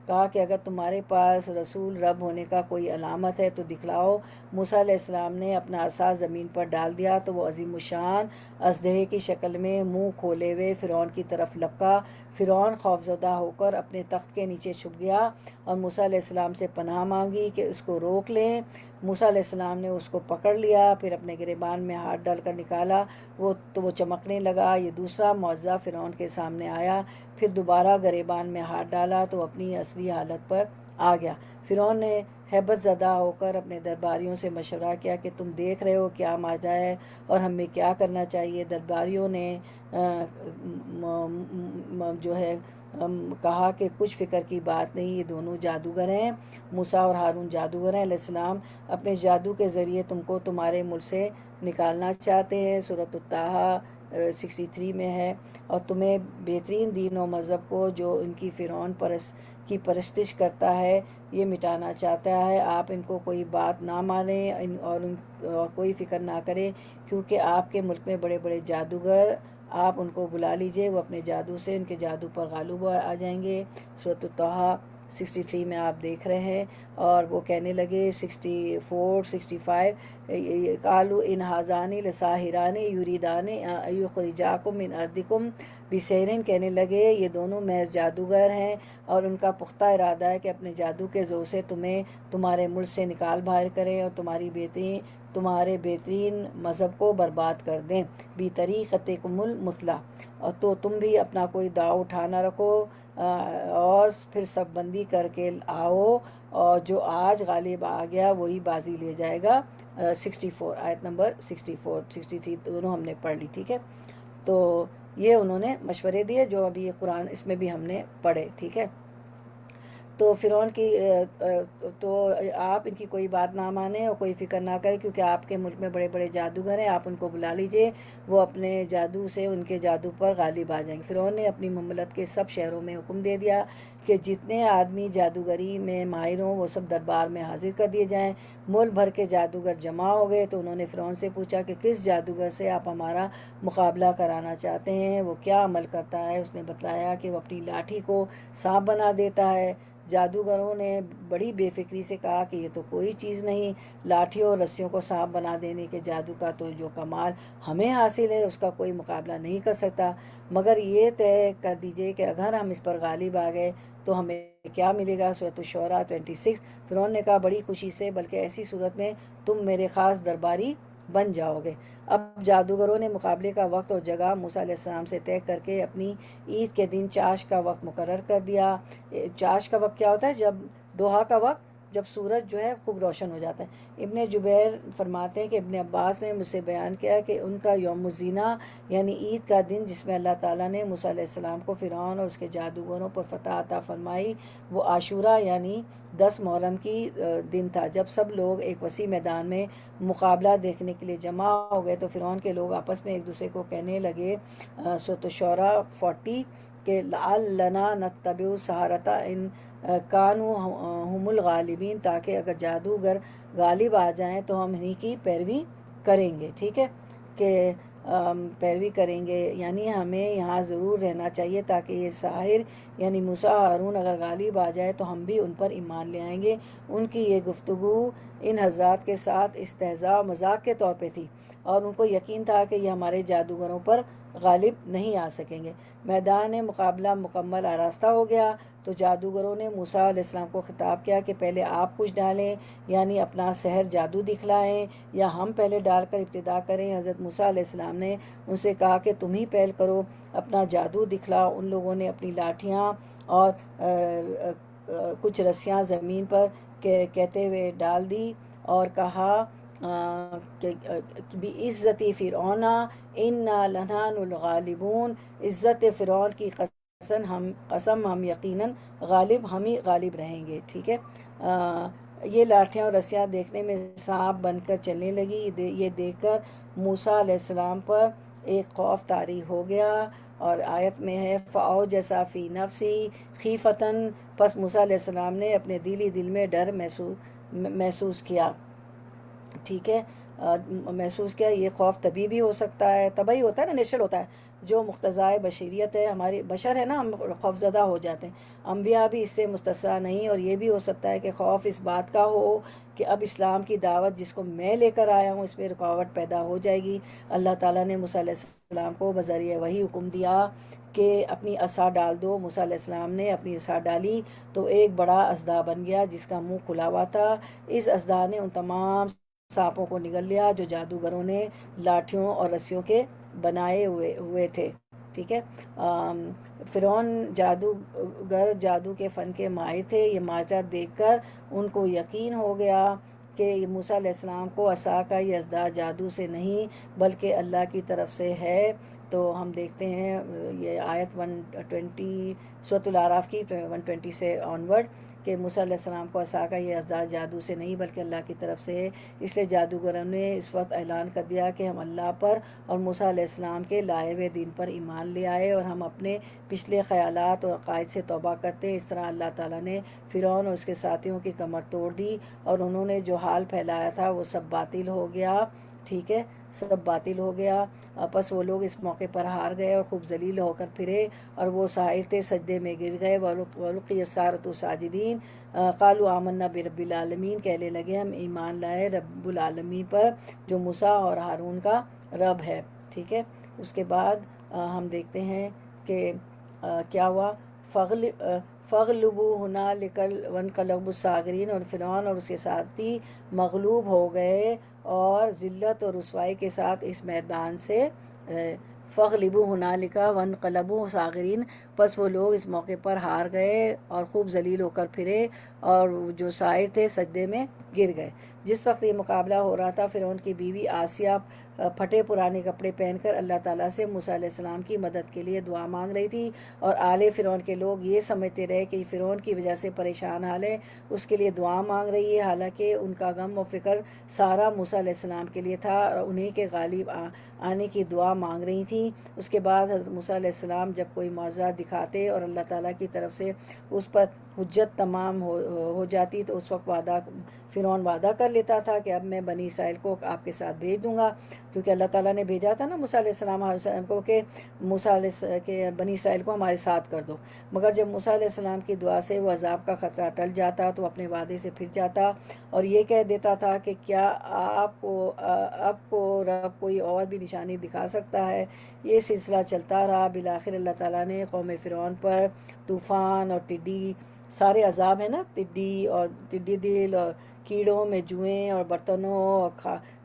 کہا کہ اگر تمہارے پاس رسول رب ہونے کا کوئی علامت ہے تو دکھلاؤ۔ موسیٰ علیہ السلام نے اپنا عصا زمین پر ڈال دیا تو وہ عظیم الشان اژدہے کی شکل میں منہ کھولے ہوئے فرعون کی طرف لپکا۔ فرعون خوفزدہ ہو کر اپنے تخت کے نیچے چھپ گیا اور موسیٰ علیہ السلام سے پناہ مانگی کہ اس کو روک لیں۔ موسیٰ علیہ السلام نے اس کو پکڑ لیا، پھر اپنے گریبان میں ہاتھ ڈال کر نکالا، وہ چمکنے لگا۔ یہ دوسرا معجزہ فرعون کے سامنے آیا۔ پھر دوبارہ گریبان میں ہاتھ ڈالا تو اپنی اصلی حالت پر آ گیا۔ فرعون نے ہیبت زدہ ہو کر اپنے درباریوں سے مشورہ کیا کہ تم دیکھ رہے ہو کیا ماجرا ہے اور ہمیں کیا کرنا چاہیے۔ درباریوں نے جو ہے کہا کہ کچھ فکر کی بات نہیں، یہ دونوں جادوگر ہیں، موسیٰ اور ہارون جادوگر ہیں۔ علیہ السلام اپنے جادو کے ذریعے تم کو تمہارے ملک سے نکالنا چاہتے ہیں، سورۃ الطٰہٰ 63 میں ہے، اور تمہیں بہترین دین و مذہب کو جو ان کی فرعون کی پرستش کرتا ہے یہ مٹانا چاہتا ہے۔ آپ ان کو کوئی بات نہ مانیں اور کوئی فکر نہ کریں، کیونکہ آپ کے ملک میں بڑے بڑے جادوگر، آپ ان کو بلا لیجئے، وہ اپنے جادو سے ان کے جادو پر غالب آ جائیں گے۔ سورۃ الطٰہٰ 63 میں آپ دیکھ رہے ہیں۔ اور وہ کہنے لگے 64 65 قالوا ان ھذان لساحران یریدان ان یخرجاکم من ارضکم بسحر، کہنے لگے یہ دونوں محض جادوگر ہیں اور ان کا پختہ ارادہ ہے کہ اپنے جادو کے زور سے تمہیں تمہارے ملک سے نکال باہر کریں اور تمہارے بہترین مذہب کو برباد کر دیں، بطریقتکم المثلی، اور تو تم بھی اپنا کوئی داؤ اٹھا نہ رکھو اور پھر سب بندی کر کے آؤ، اور جو آج غالب آ گیا وہی بازی لے جائے گا۔ 64 آیت نمبر 64 63 دونوں ہم نے پڑھ لی، ٹھیک ہے۔ تو یہ انہوں نے مشورے دیے جو ابھی یہ قرآن اس میں بھی ہم نے پڑھے، ٹھیک ہے۔ تو فرعون کی تو آپ ان کی کوئی بات نہ مانیں اور کوئی فکر نہ کریں، کیونکہ آپ کے ملک میں بڑے بڑے جادوگر ہیں، آپ ان کو بلا لیجئے، وہ اپنے جادو سے ان کے جادو پر غالب آ جائیں گے۔ فرعون نے اپنی مملکت کے سب شہروں میں حکم دے دیا کہ جتنے آدمی جادوگری میں ماہر ہوں وہ سب دربار میں حاضر کر دیے جائیں۔ ملک بھر کے جادوگر جمع ہو گئے تو انہوں نے فرعون سے پوچھا کہ کس جادوگر سے آپ ہمارا مقابلہ کرانا چاہتے ہیں، وہ کیا عمل کرتا ہے؟ اس نے بتلایا کہ وہ اپنی لاٹھی کو سانپ بنا دیتا ہے۔ جادوگروں نے بڑی بے فکری سے کہا کہ یہ تو کوئی چیز نہیں، لاٹھیوں اور رسیوں کو سانپ بنا دینے کے جادو کا تو جو کمال ہمیں حاصل ہے اس کا کوئی مقابلہ نہیں کر سکتا، مگر یہ طے کر دیجئے کہ اگر ہم اس پر غالب آ گئے تو ہمیں کیا ملے گا۔ سورۃ الشعراء 26۔ فرعون نے کہا بڑی خوشی سے، بلکہ ایسی صورت میں تم میرے خاص درباری بن جاؤ گے۔ اب جادوگروں نے مقابلے کا وقت اور جگہ موسیٰ علیہ السلام سے طے کر کے اپنی عید کے دن چاش کا وقت مقرر کر دیا۔ چاش کا وقت کیا ہوتا ہے؟ جب دوحہ کا وقت، جب سورج جو ہے خوب روشن ہو جاتا ہے۔ ابن جبیر فرماتے ہیں کہ ابن عباس نے مجھ سے بیان کیا کہ ان کا یوم الزینہ یعنی عید کا دن جس میں اللہ تعالیٰ نے موسیٰ علیہ السلام کو فرعون اور اس کے جادوگروں پر فتح عطا فرمائی، وہ عاشورہ یعنی 10 محرم کی دن تھا، جب سب لوگ ایک وسیع میدان میں مقابلہ دیکھنے کے لیے جمع ہو گئے تو فرعون کے لوگ آپس میں ایک دوسرے کو کہنے لگے، سورۃ الشعراء 40، کہ لعلنا نتبع السحرۃ ان کانوا ہم الغالبین، تاکہ اگر جادوگر غالب آ جائیں تو ہم انہی کی پیروی کریں گے، ٹھیک ہے، کہ پیروی کریں گے، یعنی ہمیں یہاں ضرور رہنا چاہیے تاکہ یہ ساحر یعنی موسیٰ ہارون اگر غالب آ جائے تو ہم بھی ان پر ایمان لے آئیں گے۔ ان کی یہ گفتگو ان حضرات کے ساتھ استہزاء و مذاق کے طور پہ تھی، اور ان کو یقین تھا کہ یہ ہمارے جادوگروں پر غالب نہیں آ سکیں گے۔ میدان مقابلہ مکمل آراستہ ہو گیا تو جادوگروں نے موسیٰ علیہ السلام کو خطاب کیا کہ پہلے آپ کچھ ڈالیں، یعنی اپنا سحر جادو دکھلائیں، یا ہم پہلے ڈال کر ابتدا کریں۔ حضرت موسیٰ علیہ السلام نے ان سے کہا کہ تم ہی پہل کرو، اپنا جادو دکھلاؤ۔ ان لوگوں نے اپنی لاٹھیاں اور کچھ رسیاں زمین پر کہتے ہوئے ڈال دی اور کہا کہ بِعِزَّتِ فرعون اِنَّا لَنَحْنُ الْغَالِبُونَ، عزت فرعون کی قسم ہم یقیناً ہم ہی غالب رہیں گے، ٹھیک ہے۔ یہ لاٹھیاں اور رسیاں دیکھنے میں سانپ بن کر چلنے لگی۔ یہ دیکھ کر موسیٰ علیہ السلام پر ایک خوف طاری ہو گیا اور آیت میں ہے فَأَوْجَسَ فِي نَفْسِهِ خِیفَةً، پس موسیٰ علیہ السلام نے اپنے دل میں ڈر محسوس کیا، ٹھیک ہے، محسوس کیا۔ یہ خوف طبی بھی ہو سکتا ہے، طبعی ہوتا ہے نا، نیچرل ہوتا ہے، جو مقتضائے بشریت ہے، ہماری بشر ہے نا، ہم خوف زدہ ہو جاتے ہیں، انبیاء بھی اس سے مستثنیٰ نہیں۔ اور یہ بھی ہو سکتا ہے کہ خوف اس بات کا ہو کہ اب اسلام کی دعوت جس کو میں لے کر آیا ہوں اس میں رکاوٹ پیدا ہو جائے گی۔ اللہ تعالیٰ نے موسیٰ علیہ السلام کو بذریعہ وحی حکم دیا کہ اپنی عصا ڈال دو۔ موسیٰ علیہ السلام نے اپنی عصا ڈالی تو ایک بڑا اژدہا بن گیا جس کا منہ کھلا ہوا تھا۔ اس اژدہا نے ان تمام سانپوں کو نگل لیا جو جادوگروں نے لاٹھیوں اور رسیوں کے بنائے ہوئے تھے، ٹھیک ہے۔ فرعون جادوگر جادو کے فن کے ماہر تھے۔ یہ معجزہ دیکھ کر ان کو یقین ہو گیا کہ یہ موسیٰ علیہ السلام کو عصا کا یہ اژدہا جادو سے نہیں بلکہ اللہ کی طرف سے ہے۔ تو ہم دیکھتے ہیں یہ آیت 120 سورۃ الاعراف کی 120 سے آنورڈ کہ موسیٰ علیہ السلام کو عصا کا یہ اژدہا جادو سے نہیں بلکہ اللہ کی طرف سے ہے۔ اس لیے جادوگروں نے اس وقت اعلان کر دیا کہ ہم اللہ پر اور موسیٰ علیہ السلام کے لائے ہوئے دین پر ایمان لے آئے اور ہم اپنے پچھلے خیالات اور عقائد سے توبہ کرتے ہیں۔ اس طرح اللہ تعالیٰ نے فرعون اور اس کے ساتھیوں کی کمر توڑ دی اور انہوں نے جو حال پھیلایا تھا وہ سب باطل ہو گیا، ٹھیک ہے، سب باطل ہو گیا۔ پس وہ لوگ اس موقع پر ہار گئے اور خوب ذلیل ہو کر پھرے، اور وہ ساحر تھے سجدے میں گر گئے۔ وَأُلْقِيَ السَّحَرَةُ ساجدین، قالوا آمنا برب العالمین، کہنے لگے ہم ایمان لائے رب العالمین پر جو موسیٰ اور ہارون کا رب ہے، ٹھیک ہے۔ اس کے بعد ہم دیکھتے ہیں کہ کیا ہوا، فَغْلُبُوا هُنَالِكَ وَانقَلَبُوا صَاغِرِينَ، اور فرعون اور اس کے ساتھی مغلوب ہو گئے اور ذلت اور رسوائی کے ساتھ اس میدان سے فَغْلِبُوا هُنَالِكَ وَانقَلَبُوا صَاغِرِينَ، پس وہ لوگ اس موقع پر ہار گئے اور خوب ذلیل ہو کر پھرے اور جو ساحر تھے سجدے میں گر گئے۔ جس وقت یہ مقابلہ ہو رہا تھا فرعون کی بیوی آسیہ پھٹے پرانے کپڑے پہن کر اللہ تعالیٰ سے موسیٰ علیہ السلام کی مدد کے لیے دعا مانگ رہی تھی، اور آل فرعون کے لوگ یہ سمجھتے رہے کہ فرعون کی وجہ سے پریشان حال ہے، اس کے لیے دعا مانگ رہی ہے، حالانکہ ان کا غم و فکر سارا موسیٰ علیہ السلام کے لیے تھا اور انہیں کے غالب آنے کی دعا مانگ رہی تھیں۔ اس کے بعد حضرت موسیٰ علیہ السلام جب کوئی معجزہ دکھاتے اور اللہ تعالیٰ کی طرف سے اس پر حجت تمام ہو جاتی تو اس وقت فرعون وعدہ کر لیتا تھا کہ اب میں بنی اسرائیل کو آپ کے ساتھ بھیج دوں گا، کیونکہ اللہ تعالیٰ نے بھیجا تھا نا موسیٰ علیہ السلام کو کہ موسیٰ علیہ بنی اسرائیل کو ہمارے ساتھ کر دو۔ مگر جب موسیٰ علیہ السلام کی دعا سے وہ عذاب کا خطرہ ٹل جاتا تو اپنے وعدے سے پھر جاتا اور یہ کہہ دیتا تھا کہ کیا آپ کو رب کوئی اور بھی نشانی دکھا سکتا ہے۔ یہ سلسلہ چلتا رہا، بالآخر اللہ تعالیٰ نے قوم فرعون پر طوفان اور ٹڈی، سارے عذاب ہیں نا، ٹڈی دل اور کیڑوں میں جوئیں اور برتنوں اور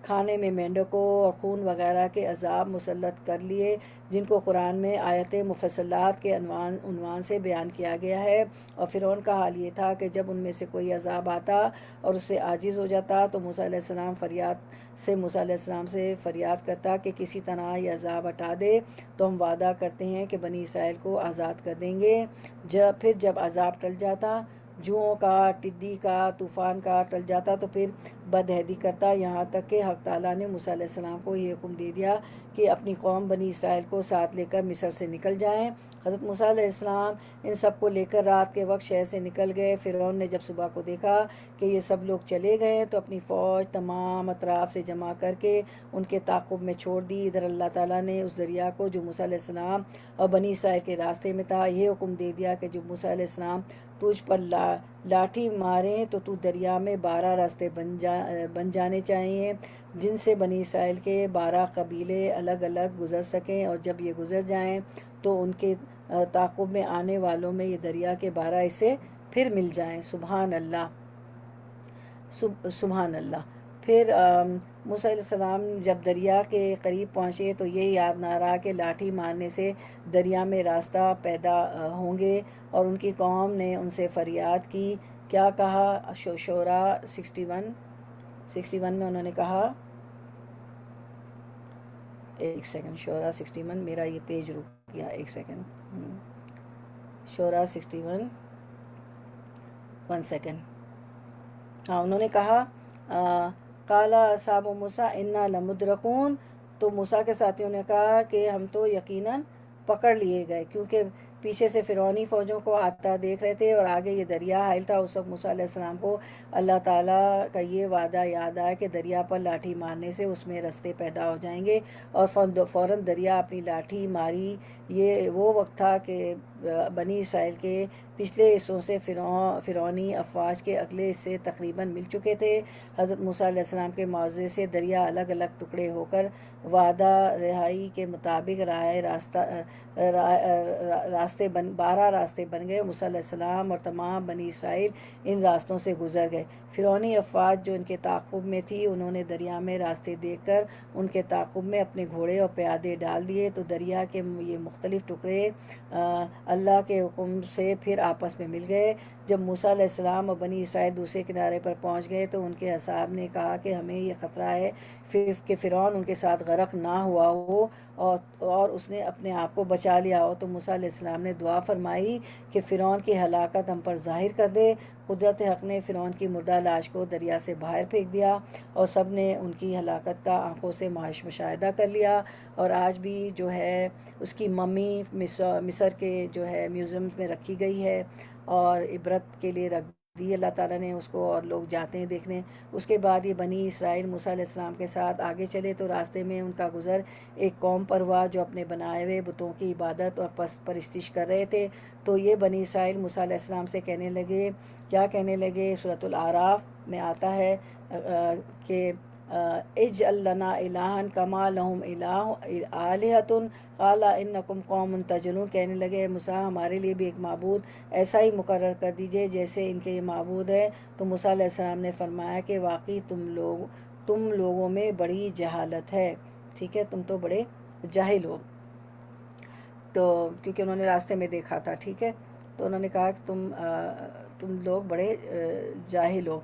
کھانے میں مینڈکوں اور خون وغیرہ کے عذاب مسلط کر لیے، جن کو قرآن میں آیت مفصلات کے عنوان سے بیان کیا گیا ہے۔ اور فرعون کا حال یہ تھا کہ جب ان میں سے کوئی عذاب آتا اور اس سے عاجز ہو جاتا تو موسیٰ علیہ السلام سے فریاد کرتا کہ کسی طرح یہ عذاب ہٹا دے تو ہم وعدہ کرتے ہیں کہ بنی اسرائیل کو آزاد کر دیں گے۔ پھر جب عذاب ٹل جاتا، جوؤں کا، ٹڈی کا، طوفان کا ٹل جاتا تو پھر بدعہدی کرتا، یہاں تک کہ حق تعالیٰ نے موسیٰ علیہ السلام کو یہ حکم دے دیا کہ اپنی قوم بنی اسرائیل کو ساتھ لے کر مصر سے نکل جائیں۔ حضرت موسیٰ علیہ السلام ان سب کو لے کر رات کے وقت شہر سے نکل گئے۔ فرعون نے جب صبح کو دیکھا کہ یہ سب لوگ چلے گئے تو اپنی فوج تمام اطراف سے جمع کر کے ان کے تعاقب میں چھوڑ دی۔ ادھر اللہ تعالیٰ نے اس دریا کو جو موسیٰ علیہ السلام اور بنی اسرائیل کے راستے میں تھا یہ حکم دے دیا کہ جب موسیٰ علیہ السلام تجھ پر لاٹھی ماریں تو دریا میں 12 راستے بن جانے چاہیے جن سے بنی اسرائیل کے 12 قبیلے الگ الگ گزر سکیں، اور جب یہ گزر جائیں تو ان کے تعاقب میں آنے والوں میں یہ دریا کے 12 حصے پھر مل جائیں۔ سبحان اللہ، سبحان اللہ۔ پھر موسیٰ علیہ السلام جب دریا کے قریب پہنچے تو یہ یاد نہ رہا کہ لاٹھی مارنے سے دریا میں راستہ پیدا ہوں گے، اور ان کی قوم نے ان سے فریاد کی۔ کیا کہا؟ شعراء 61 میں انہوں نے کہا، ایک سیکنڈ، شعراء 61 میرا یہ پیج رک گیا، ایک سیکنڈ، شعراء 61 1 سیکنڈ، ہاں انہوں نے کہا قالا اصحاب موسیٰ انا لمدرکون، تو موسیٰ کے ساتھیوں نے کہا کہ ہم تو یقیناً پکڑ لیے گئے، کیونکہ پیچھے سے فرعونی فوجوں کو آتا دیکھ رہے تھے اور آگے یہ دریا حائل تھا۔ اس وقت موسیٰ علیہ السلام کو اللہ تعالیٰ کا یہ وعدہ یاد آیا کہ دریا پر لاٹھی مارنے سے اس میں رستے پیدا ہو جائیں گے، اور فوراً دریا اپنی لاٹھی ماری۔ یہ وہ وقت تھا کہ بنی اسرائیل کے پچھلے حصوں سے فرعونی افواج کے اگلے حصے تقریباً مل چکے تھے۔ حضرت موسیٰ علیہ السلام کے معاوضے سے دریا الگ الگ ٹکڑے ہو کر وعدہ رہائی کے مطابق راستے 12 راستے بن گئے۔ موسیٰ علیہ السلام اور تمام بنی اسرائیل ان راستوں سے گزر گئے۔ فرعونی افواج جو ان کے تعاقب میں تھی، انہوں نے دریا میں راستے دیکھ کر ان کے تعاقب میں اپنے گھوڑے اور پیادے ڈال دیے، تو دریا کے یہ مختلف ٹکڑے اللہ کے حکم سے پھر آپس میں مل گئے۔ جب موسیٰ علیہ السلام اور بنی اسرائیل دوسرے کنارے پر پہنچ گئے تو ان کے اصحاب نے کہا کہ ہمیں یہ خطرہ ہے کہ فرعون ان کے ساتھ غرق نہ ہوا ہو اور اس نے اپنے آپ کو بچا لیا ہو۔ تو موسیٰ علیہ السلام نے دعا فرمائی کہ فرعون کی ہلاکت ہم پر ظاہر کر دے۔ قدرت حق نے فرعون کی مردہ لاش کو دریا سے باہر پھینک دیا اور سب نے ان کی ہلاکت کا آنکھوں سے مشاہدہ کر لیا، اور آج بھی جو ہے اس کی ممی مصر کے جو ہے میوزیم میں رکھی گئی ہے اور عبرت کے لیے رکھ دی اللہ تعالیٰ نے اس کو، اور لوگ جاتے ہیں دیکھنے۔ اس کے بعد یہ بنی اسرائیل موسیٰ علیہ السلام کے ساتھ آگے چلے تو راستے میں ان کا گزر ایک قوم پر ہوا جو اپنے بنائے ہوئے بتوں کی عبادت اور پرستش کر رہے تھے۔ تو یہ بنی اسرائیل موسیٰ علیہ السلام سے کہنے لگے سورۃ الاعراف میں آتا ہے کہ اجعل لنا الہا کما لہم آلہۃ قال انکم قوم تجہلون، کہنے لگے موسیٰ ہمارے لیے بھی ایک معبود ایسا ہی مقرر کر دیجئے جیسے ان کے یہ معبود ہے۔ تو موسیٰ علیہ السلام نے فرمایا کہ واقعی تم لوگوں میں بڑی جہالت ہے، ٹھیک ہے، تم تو بڑے جاہل ہو۔ تو کیونکہ انہوں نے راستے میں دیکھا تھا، ٹھیک ہے، تو انہوں نے کہا کہ تم لوگ بڑے جاہل ہو۔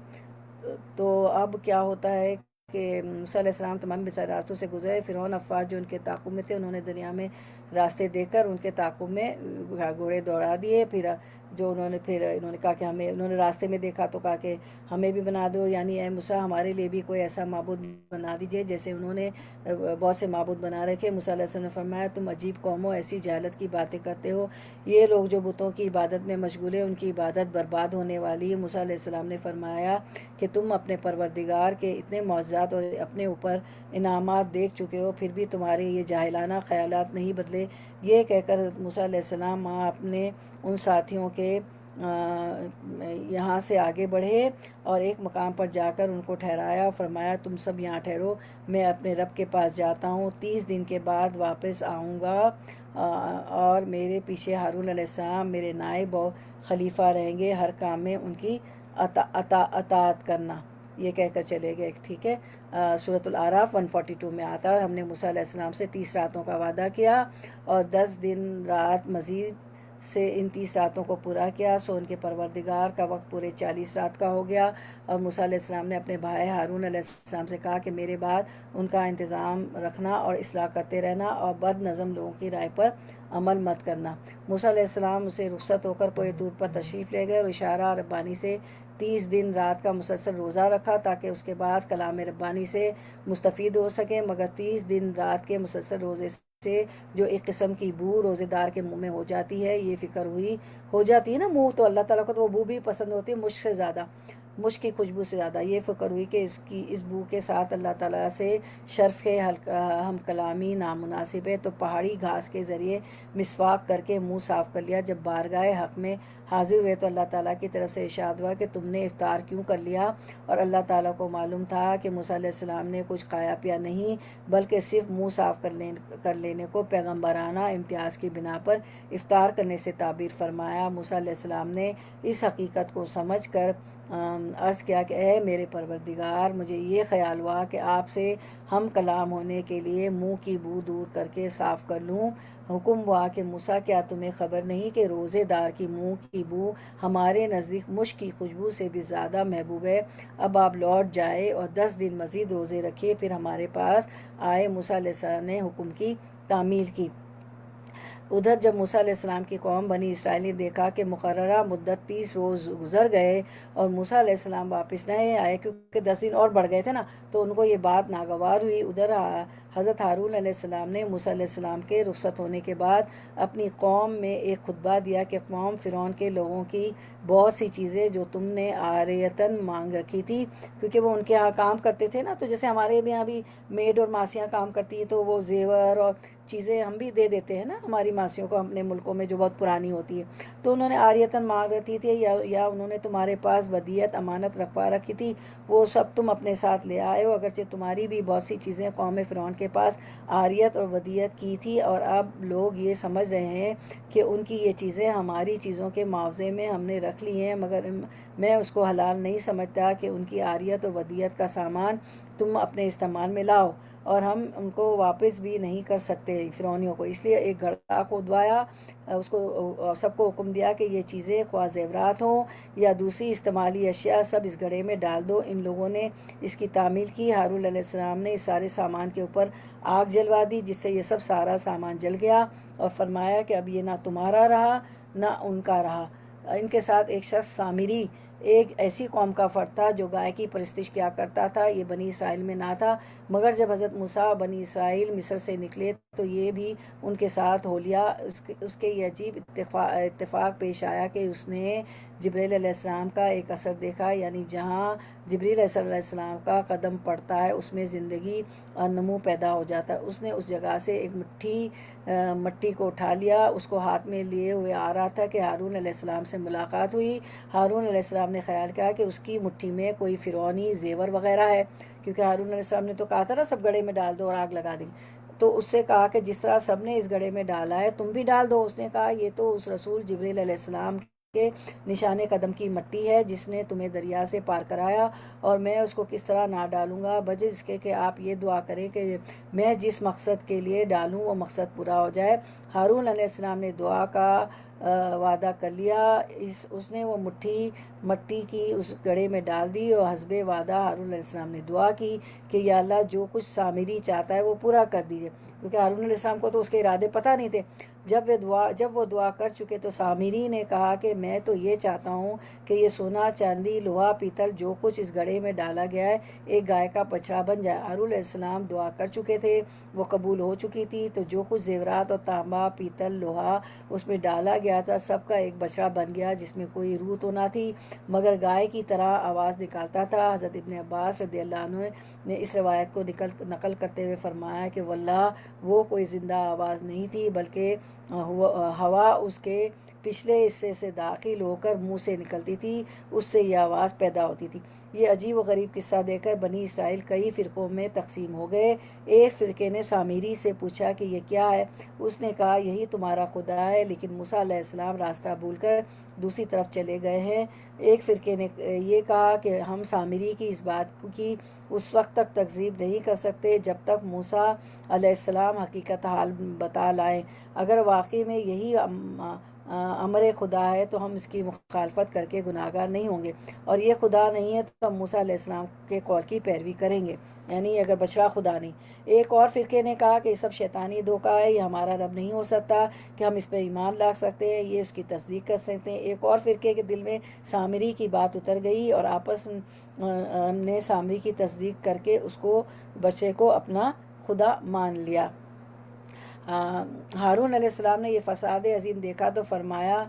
تو اب کیا ہوتا ہے کہ موسیٰ علیہ السلام تمام راستوں سے گزرے۔ فرعون افواج جو ان کے تعاقب میں تھے، انہوں نے دریا میں راستے دیکھ کر ان کے تعاقب میں گھوڑے دوڑا دیے۔ انہوں نے کہا کہ انہوں نے راستے میں دیکھا تو کہا کہ ہمیں بھی بنا دو، یعنی اے موسیٰ ہمارے لیے بھی کوئی ایسا معبود بنا دیجئے جیسے انہوں نے بہت سے معبود بنا رکھے۔ موسیٰ علیہ السلام نے فرمایا تم عجیب قوم ہو، ایسی جہالت کی باتیں کرتے ہو، یہ لوگ جو بتوں کی عبادت میں مشغول ہیں ان کی عبادت برباد ہونے والی ہے۔ موسیٰ علیہ السلام نے فرمایا کہ تم اپنے پروردگار کے اتنے معجزات اور اپنے اوپر انعامات دیکھ چکے ہو، پھر بھی تمہارے یہ جاہلانہ خیالات نہیں بدلے۔ یہ کہہ کر موسیٰ علیہ السلام اپنے ان ساتھیوں کے یہاں سے آگے بڑھے اور ایک مقام پر جا کر ان کو ٹھہرایا اور فرمایا تم سب یہاں ٹھہرو، میں اپنے رب کے پاس جاتا ہوں، 30 دن کے بعد واپس آؤں گا اور میرے پیچھے ہارون علیہ السلام میرے نائب اور خلیفہ رہیں گے، ہر کام میں ان کی اطاعت کرنا۔ یہ کہہ کر چلے گئے، ٹھیک ہے۔ سورۃ الاعراف 142 میں آتا ہے ہم نے موسیٰ علیہ السلام سے 30 راتوں کا وعدہ کیا اور 10 دن رات مزید سے ان 30 راتوں کو پورا کیا، سو ان کے پروردگار کا وقت پورے 40 رات کا ہو گیا۔ اور موسیٰ علیہ السلام نے اپنے بھائی ہارون علیہ السلام سے کہا کہ میرے بعد ان کا انتظام رکھنا اور اصلاح کرتے رہنا اور بد نظم لوگوں کی رائے پر عمل مت کرنا۔ موسیٰ علیہ السلام اسے رخصت ہو کر کوہ طور پر تشریف لے گئے اور اشارہ ربانی سے 30 دن رات کا مسلسل روزہ رکھا تاکہ اس کے بعد کلام ربانی سے مستفید ہو سکے، مگر 30 دن رات کے مسلسل روزے سے جو ایک قسم کی بو روزے دار کے منہ میں ہو جاتی ہے، یہ فکر ہو جاتی ہے نا، منہ تو اللہ تعالیٰ کو تو وہ بو بھی پسند ہوتی ہے مشک سے زیادہ، مشک کی خوشبو سے زیادہ، یہ فکر ہوئی کہ اس بو کے ساتھ اللہ تعالیٰ سے شرف ہم کلامی نامناسب ہے، تو پہاڑی گھاس کے ذریعے مسواک کر کے منہ صاف کر لیا۔ جب بارگاہ حق میں حاضر ہوئے تو اللہ تعالیٰ کی طرف سے ارشاد ہوا کہ تم نے افطار کیوں کر لیا، اور اللہ تعالیٰ کو معلوم تھا کہ موسیٰ علیہ السلام نے کچھ کھایا پیا نہیں بلکہ صرف منہ صاف کر لینے کو پیغمبرانہ امتیاز کی بنا پر افطار کرنے سے تعبیر فرمایا۔ موسیٰ علیہ السلام نے اس حقیقت کو سمجھ کر عرض کیا کہ اے میرے پروردگار، مجھے یہ خیال ہوا کہ آپ سے ہم کلام ہونے کے لیے منہ کی بو دور کر کے صاف کر لوں۔ حکم ہوا کہ موسیٰ کیا تمہیں خبر نہیں کہ روزے دار کی منہ کی بو ہمارے نزدیک مشک کی خوشبو سے بھی زیادہ محبوب ہے، اب آپ لوٹ جائے اور 10 دن مزید روزے رکھیے پھر ہمارے پاس آئے۔ موسیٰ علیہ السلام نے حکم کی تعمیل کی۔ ادھر جب موسیٰ علیہ السلام کی قوم بنی اسرائیل نے دیکھا کہ مقررہ مدت 30 روز گزر گئے اور موسیٰ علیہ السلام واپس نہیں آئے، کیونکہ 10 دن اور بڑھ گئے تھے نا، تو ان کو یہ بات ناگوار ہوئی۔ ادھر حضرت ہارون علیہ السلام نے موسیٰ علیہ السلام کے رخصت ہونے کے بعد اپنی قوم میں ایک خطبہ دیا کہ قوم فرعون کے لوگوں کی بہت سی چیزیں جو تم نے عاریتاً مانگ رکھی تھی، کیونکہ وہ ان کے ہاں کام کرتے تھے نا، تو جیسے ہمارے بھی یہاں بھی میڈ اور ماسیاں کام کرتی ہیں تو وہ زیور اور چیزیں ہم بھی دے دیتے ہیں نا ہماری ماسیوں کو اپنے ملکوں میں جو بہت پرانی ہوتی ہے، تو انہوں نے عاریتاً مانگ رکھی تھی یا انہوں نے تمہارے پاس ودیعت امانت رکھوا رکھی تھی، وہ سب تم اپنے ساتھ لے آئے ہو، اگرچہ تمہاری بھی بہت سی چیزیں قوم فرعون کے پاس عاریت اور ودیعت کی تھی، اور اب لوگ یہ سمجھ رہے ہیں کہ ان کی یہ چیزیں ہماری چیزوں کے معاوضے میں ہم نے رکھ لی ہیں، مگر میں اس کو حلال نہیں سمجھتا کہ ان کی عاریت اور ودیعت کا سامان تم اپنے استعمال میں لاؤ، اور ہم ان کو واپس بھی نہیں کر سکتے فرعونیوں کو۔ اس لیے ایک گھڑا کھودوایا، اس کو سب کو حکم دیا کہ یہ چیزیں خواہ زیورات ہوں یا دوسری استعمالی اشیاء سب اس گھڑے میں ڈال دو۔ ان لوگوں نے اس کی تعمیل کی۔ ہارون علیہ السلام نے اس سارے سامان کے اوپر آگ جلوا دی، جس سے یہ سب سارا سامان جل گیا، اور فرمایا کہ اب یہ نہ تمہارا رہا نہ ان کا رہا۔ ان کے ساتھ ایک شخص سامری ایک ایسی قوم کا فرد تھا جو گائے کی پرستش کیا کرتا تھا، یہ بنی اسرائیل میں نہ تھا، مگر جب حضرت موسیٰ بنی اسرائیل مصر سے نکلے تو یہ بھی ان کے ساتھ ہو لیا۔ اس کے یہ عجیب اتفاق پیش آیا کہ اس نے جبریل علیہ السلام کا ایک اثر دیکھا، یعنی جہاں جبریل علیہ السلام کا قدم پڑتا ہے اس میں زندگی اور نمو پیدا ہو جاتا ہے۔ اس نے اس جگہ سے ایک مٹی کو اٹھا لیا، اس کو ہاتھ میں لیے ہوئے آ رہا تھا کہ ہارون علیہ السلام سے ملاقات ہوئی۔ ہارون علیہ السلام نے خیال کیا کہ اس کی مٹھی میں کوئی فرعونی زیور وغیرہ ہے، کیونکہ ہارون علیہ السلام نے تو کہا تھا نا سب گڑھے میں ڈال دو اور آگ لگا دیں، تو اس سے کہا کہ جس طرح سب نے اس گڑھے میں ڈالا ہے تم بھی ڈال دو۔ اس نے کہا یہ تو اس رسول جبریل علیہ السلام کے نشان قدم کی مٹی ہے جس نے تمہیں دریا سے پار کرایا، اور میں اس کو کس طرح نہ ڈالوں گا بجز اس کے کہ آپ یہ دعا کریں کہ میں جس مقصد کے لیے ڈالوں وہ مقصد پورا ہو جائے۔ ہارون علیہ السلام نے دعا کا وعدہ کر لیا، اس نے وہ مٹی کی اس گڑھے میں ڈال دی، اور حسب وعدہ ہارون علیہ السلام نے دعا کی کہ یا اللہ جو کچھ سامری چاہتا ہے وہ پورا کر دیجیے، کیونکہ ہارون علیہ السلام کو تو اس کے ارادے پتہ نہیں تھے۔ جب وہ دعا کر چکے تو سامری نے کہا کہ میں تو یہ چاہتا ہوں کہ یہ سونا چاندی لوہا پیتل جو کچھ اس گڑھے میں ڈالا گیا ہے ایک گائے کا بچڑا بن جائے۔ ہارون علیہ السلام دعا کر چکے تھے، وہ قبول ہو چکی تھی، تو جو کچھ زیورات اور تانبا پیتل لوہا اس میں ڈالا گیا تھا سب کا ایک بچڑا بن گیا، جس میں کوئی روح تو نہ تھی مگر گائے کی طرح آواز نکالتا تھا۔ حضرت ابن عباس رضی اللہ عنہ نے اس روایت کو نقل کرتے ہوئے فرمایا کہ واللہ وہ کوئی زندہ آواز نہیں تھی، بلکہ ہوا اس کے پچھلے حصے سے داخل ہو کر منہ سے نکلتی تھی، اس سے یہ آواز پیدا ہوتی تھی۔ یہ عجیب و غریب قصہ دیکھ کر بنی اسرائیل کئی فرقوں میں تقسیم ہو گئے۔ ایک فرقے نے سامری سے پوچھا کہ یہ کیا ہے؟ اس نے کہا یہی تمہارا خدا ہے، لیکن موسیٰ علیہ السلام راستہ بھول کر دوسری طرف چلے گئے ہیں۔ ایک فرقے نے یہ کہا کہ ہم سامری کی اس بات کی اس وقت تک تکذیب نہیں کر سکتے جب تک موسیٰ علیہ السلام حقیقت حال بتا لائیں، اگر واقعی میں یہی امر خدا ہے تو ہم اس کی مخالفت کر کے گناہگار نہیں ہوں گے، اور یہ خدا نہیں ہے تو ہم موسیٰ علیہ السلام کے قول کی پیروی کریں گے، یعنی اگر بچڑا خدا نہیں۔ ایک اور فرقے نے کہا کہ یہ سب شیطانی دھوکہ ہے، یہ ہمارا رب نہیں ہو سکتا کہ ہم اس پہ ایمان لا سکتے ہیں، یہ اس کی تصدیق کر سکتے ہیں۔ ایک اور فرقے کے دل میں سامری کی بات اتر گئی اور آپس نے سامری کی تصدیق کر کے اس کو بچے کو اپنا خدا مان لیا۔ ہارون علیہ السلام نے یہ فساد عظیم دیکھا تو فرمایا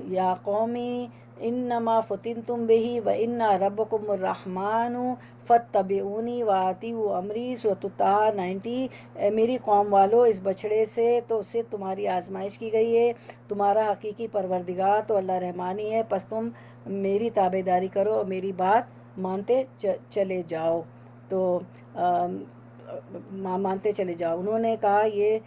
یا قومی انما فتنتم بہ وان ربکم الرحمن فاتبعونی واطیعوا امری، سورۃ طٰہٰ 90۔ میری قوم والو، اس بچڑے سے تو اس سے تمہاری آزمائش کی گئی ہے، تمہارا حقیقی پروردگار تو اللہ رحمانی ہے، پس تم میری تابع داری کرو اور میری بات مانتے چلے جاؤ، تو مانتے چلے جاؤ۔ انہوں نے کہا یہ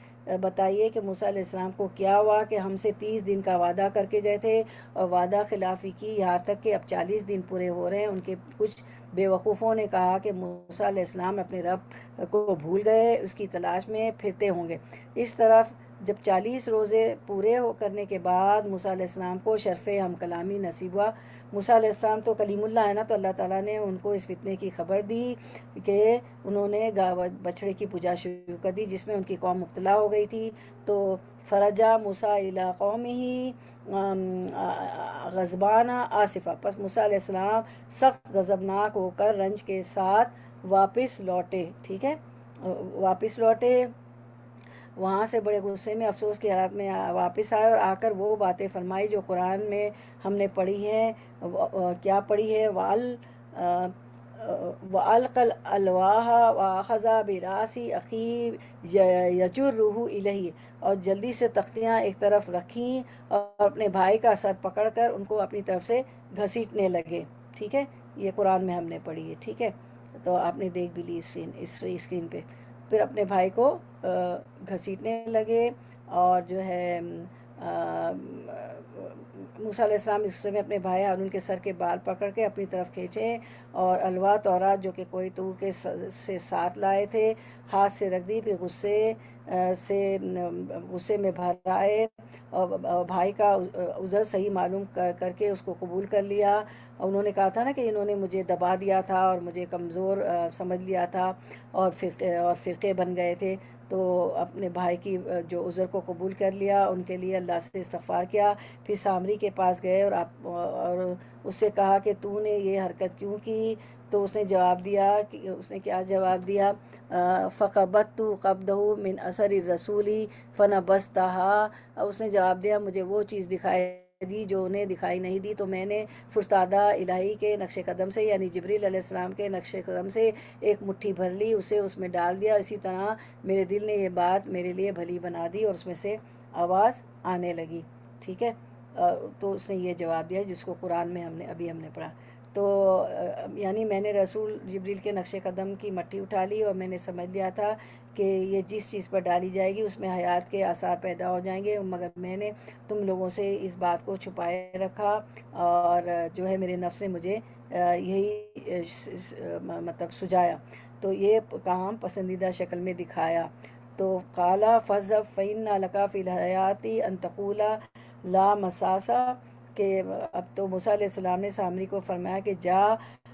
بتائیے کہ موسیٰ علیہ السلام کو کیا ہوا کہ ہم سے 30 دن کا وعدہ کر کے گئے تھے اور وعدہ خلافی کی، یہاں تک کہ اب 40 دن پورے ہو رہے ہیں۔ ان کے کچھ بے وقوفوں نے کہا کہ موسیٰ علیہ السلام اپنے رب کو بھول گئے، اس کی تلاش میں پھرتے ہوں گے۔ اس طرف جب 40 روزے پورے کرنے کے بعد موسیٰ علیہ السلام کو شرف ہم کلامی نصیب ہوا. موسیٰ علیہ السلام تو کلیم اللہ ہے نا، تو اللہ تعالیٰ نے ان کو اس فتنے کی خبر دی کہ انہوں نے بچڑے کی پوجا شروع کر دی جس میں ان کی قوم مبتلا ہو گئی تھی. تو فرجا موسیٰ الی قومہ غضبان آصفا، پس موسیٰ علیہ السلام سخت غضبناک ہو کر رنج کے ساتھ واپس لوٹے. ٹھیک ہے، واپس لوٹے، وہاں سے بڑے غصے میں افسوس کی حالت میں واپس آئے اور آ کر وہ باتیں فرمائی جو قرآن میں ہم نے پڑھی ہیں. کیا پڑھی ہے؟ وَأَلْقَى الْأَلْوَاحَ وَأَخَذَ بِرَأْسِ أَخِيهِ يَجُرُّهُ إِلَيْهِ، اور جلدی سے تختیاں ایک طرف رکھیں اور اپنے بھائی کا سر پکڑ کر ان کو اپنی طرف سے گھسیٹنے لگے. ٹھیک ہے، یہ قرآن میں ہم نے پڑھی ہے. ٹھیک ہے، تو آپ نے دیکھ بھی لی اسکرین پہ. پھر اپنے بھائی کو گھسیٹنے لگے اور جو ہے موسیٰ علیہ السلام اس میں اپنے بھائی ہارون کے سر کے بال پکڑ کے اپنی طرف کھینچے اور الوا تورات جو کہ کوئی طور کے سے ساتھ لائے تھے ہاتھ سے رکھ دی. پھر غصے میں بھر آئے اور بھائی کا عذر صحیح معلوم کر کے اس کو قبول کر لیا. اور انہوں نے کہا تھا نا کہ انہوں نے مجھے دبا دیا تھا اور مجھے کمزور سمجھ لیا تھا اور فرقے بن گئے تھے. تو اپنے بھائی کی جو عذر کو قبول کر لیا، ان کے لیے اللہ سے استغفار کیا. پھر سامری کے پاس گئے اور اس سے کہا کہ تو نے یہ حرکت کیوں کی؟ تو اس نے جواب دیا کہ اس نے کیا جواب دیا؟ فَقَبَضْتُ قَبْضَهُ مِنْ أَثَرِ الرَّسُولِ فَنَبَذْتُهَا. اس نے جواب دیا مجھے وہ چیز دکھائی دی جو انہیں دکھائی نہیں دی، تو میں نے فرستادہ الہی کے نقش قدم سے یعنی جبریل علیہ السلام کے نقش قدم سے ایک مٹھی بھر لی، اسے اس میں ڈال دیا. اسی طرح میرے دل نے یہ بات میرے لیے بھلی بنا دی اور اس میں سے آواز آنے لگی. ٹھیک ہے، تو اس نے یہ جواب دیا جس کو قرآن میں ہم نے پڑھا. تو یعنی میں نے رسول جبریل کے نقش قدم کی مٹھی اٹھا لی اور میں نے سمجھ لیا تھا کہ یہ جس چیز پر ڈالی جائے گی اس میں حیات کے آثار پیدا ہو جائیں گے، مگر میں نے تم لوگوں سے اس بات کو چھپائے رکھا اور جو ہے میرے نفس نے مجھے یہی مطلب سجایا، تو یہ کام پسندیدہ شکل میں دکھایا. تو قالا فَاذْهَبْ فَإِنَّ لَكَ فِي الْحَيَاةِ أَن تَقُولَ لَا مَسَاسَ، کہ اب تو موسیٰ علیہ السلام نے سامری کو فرمایا کہ جا،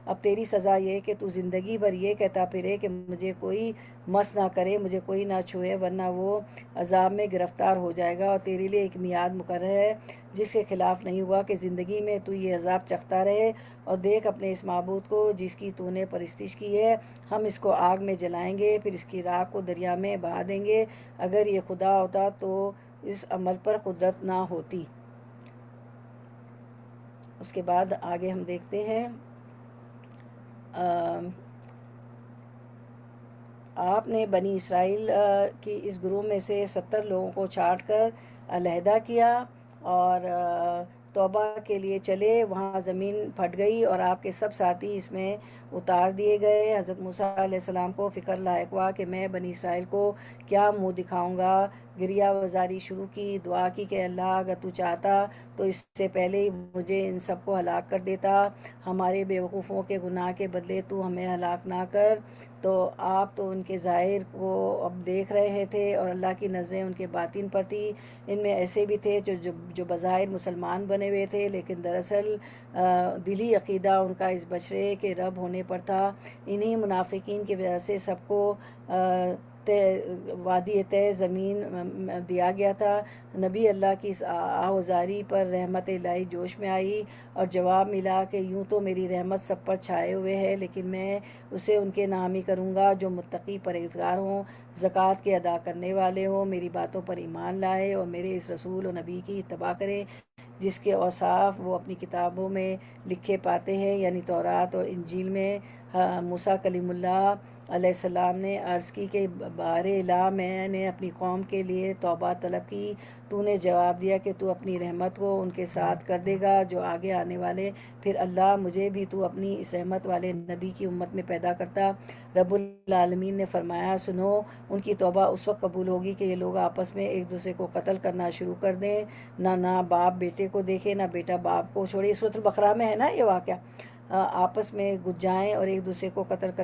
اب تیری سزا یہ کہ تو زندگی بھر یہ کہتا پھرے کہ مجھے کوئی مس نہ کرے، مجھے کوئی نہ چھوئے، ورنہ وہ عذاب میں گرفتار ہو جائے گا. اور تیرے لیے ایک میعاد مقرر ہے جس کے خلاف نہیں ہوا کہ زندگی میں تو یہ عذاب چکھتا رہے. اور دیکھ اپنے اس معبود کو جس کی تو نے پرستش کی ہے، ہم اس کو آگ میں جلائیں گے، پھر اس کی راکھ کو دریا میں بہا دیں گے. اگر یہ خدا ہوتا تو اس عمل پر قدرت نہ ہوتی. اس کے بعد آگے ہم دیکھتے ہیں آپ نے بنی اسرائیل کی اس گروہ میں سے 70 لوگوں کو چھانٹ کر علیحدہ کیا اور توبہ کے لیے چلے. وہاں زمین پھٹ گئی اور آپ کے سب ساتھی اس میں اتار دیے گئے. حضرت موسیٰ علیہ السلام کو فکر لاحق ہوا کہ میں بنی اسرائیل کو کیا منہ دکھاؤں گا. گریہ وزاری شروع کی، دعا کی کہ اللہ اگر تو چاہتا تو اس سے پہلے ہی مجھے ان سب کو ہلاک کر دیتا، ہمارے بیوقوفوں کے گناہ کے بدلے تو ہمیں ہلاک نہ کر. تو آپ تو ان کے ظاہر کو اب دیکھ رہے تھے اور اللہ کی نظریں ان کے باطن پر تھی. ان میں ایسے بھی تھے جو بظاہر مسلمان بنے ہوئے تھے لیکن دراصل دلی عقیدہ ان کا اس بشرے کے رب ہونے پر تھا. انہی منافقین کی وجہ سے سب کو وادی طے زمین دیا گیا تھا. نبی اللہ کی اس آہوزاری پر رحمت الہی جوش میں آئی اور جواب ملا کہ یوں تو میری رحمت سب پر چھائے ہوئے ہے، لیکن میں اسے ان کے نام ہی کروں گا جو متقی پرہیزگار ہوں، زکوٰۃ کے ادا کرنے والے ہوں، میری باتوں پر ایمان لائے اور میرے اس رسول و نبی کی اتباع کریں جس کے اوصاف وہ اپنی کتابوں میں لکھے پاتے ہیں، یعنی تورات اور انجیل میں. موسیٰ کلیم اللہ علیہ السلام نے عرض کی کہ بار الہ میں نے اپنی قوم کے لیے توبہ طلب کی، تو نے جواب دیا کہ تو اپنی رحمت کو ان کے ساتھ کر دے گا جو آگے آنے والے. پھر اللہ مجھے بھی تو اپنی اس رحمت والے نبی کی امت میں پیدا کرتا. رب العالمین نے فرمایا سنو، ان کی توبہ اس وقت قبول ہوگی کہ یہ لوگ آپس میں ایک دوسرے کو قتل کرنا شروع کر دیں، نہ باپ بیٹے کو دیکھے نہ بیٹا باپ کو چھوڑے. سورۃ البقرہ میں ہے نا یہ واقعہ. آپس میں گج جائیں اور ایک دوسرے کو قتل کر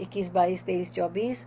21, 22, 23, 24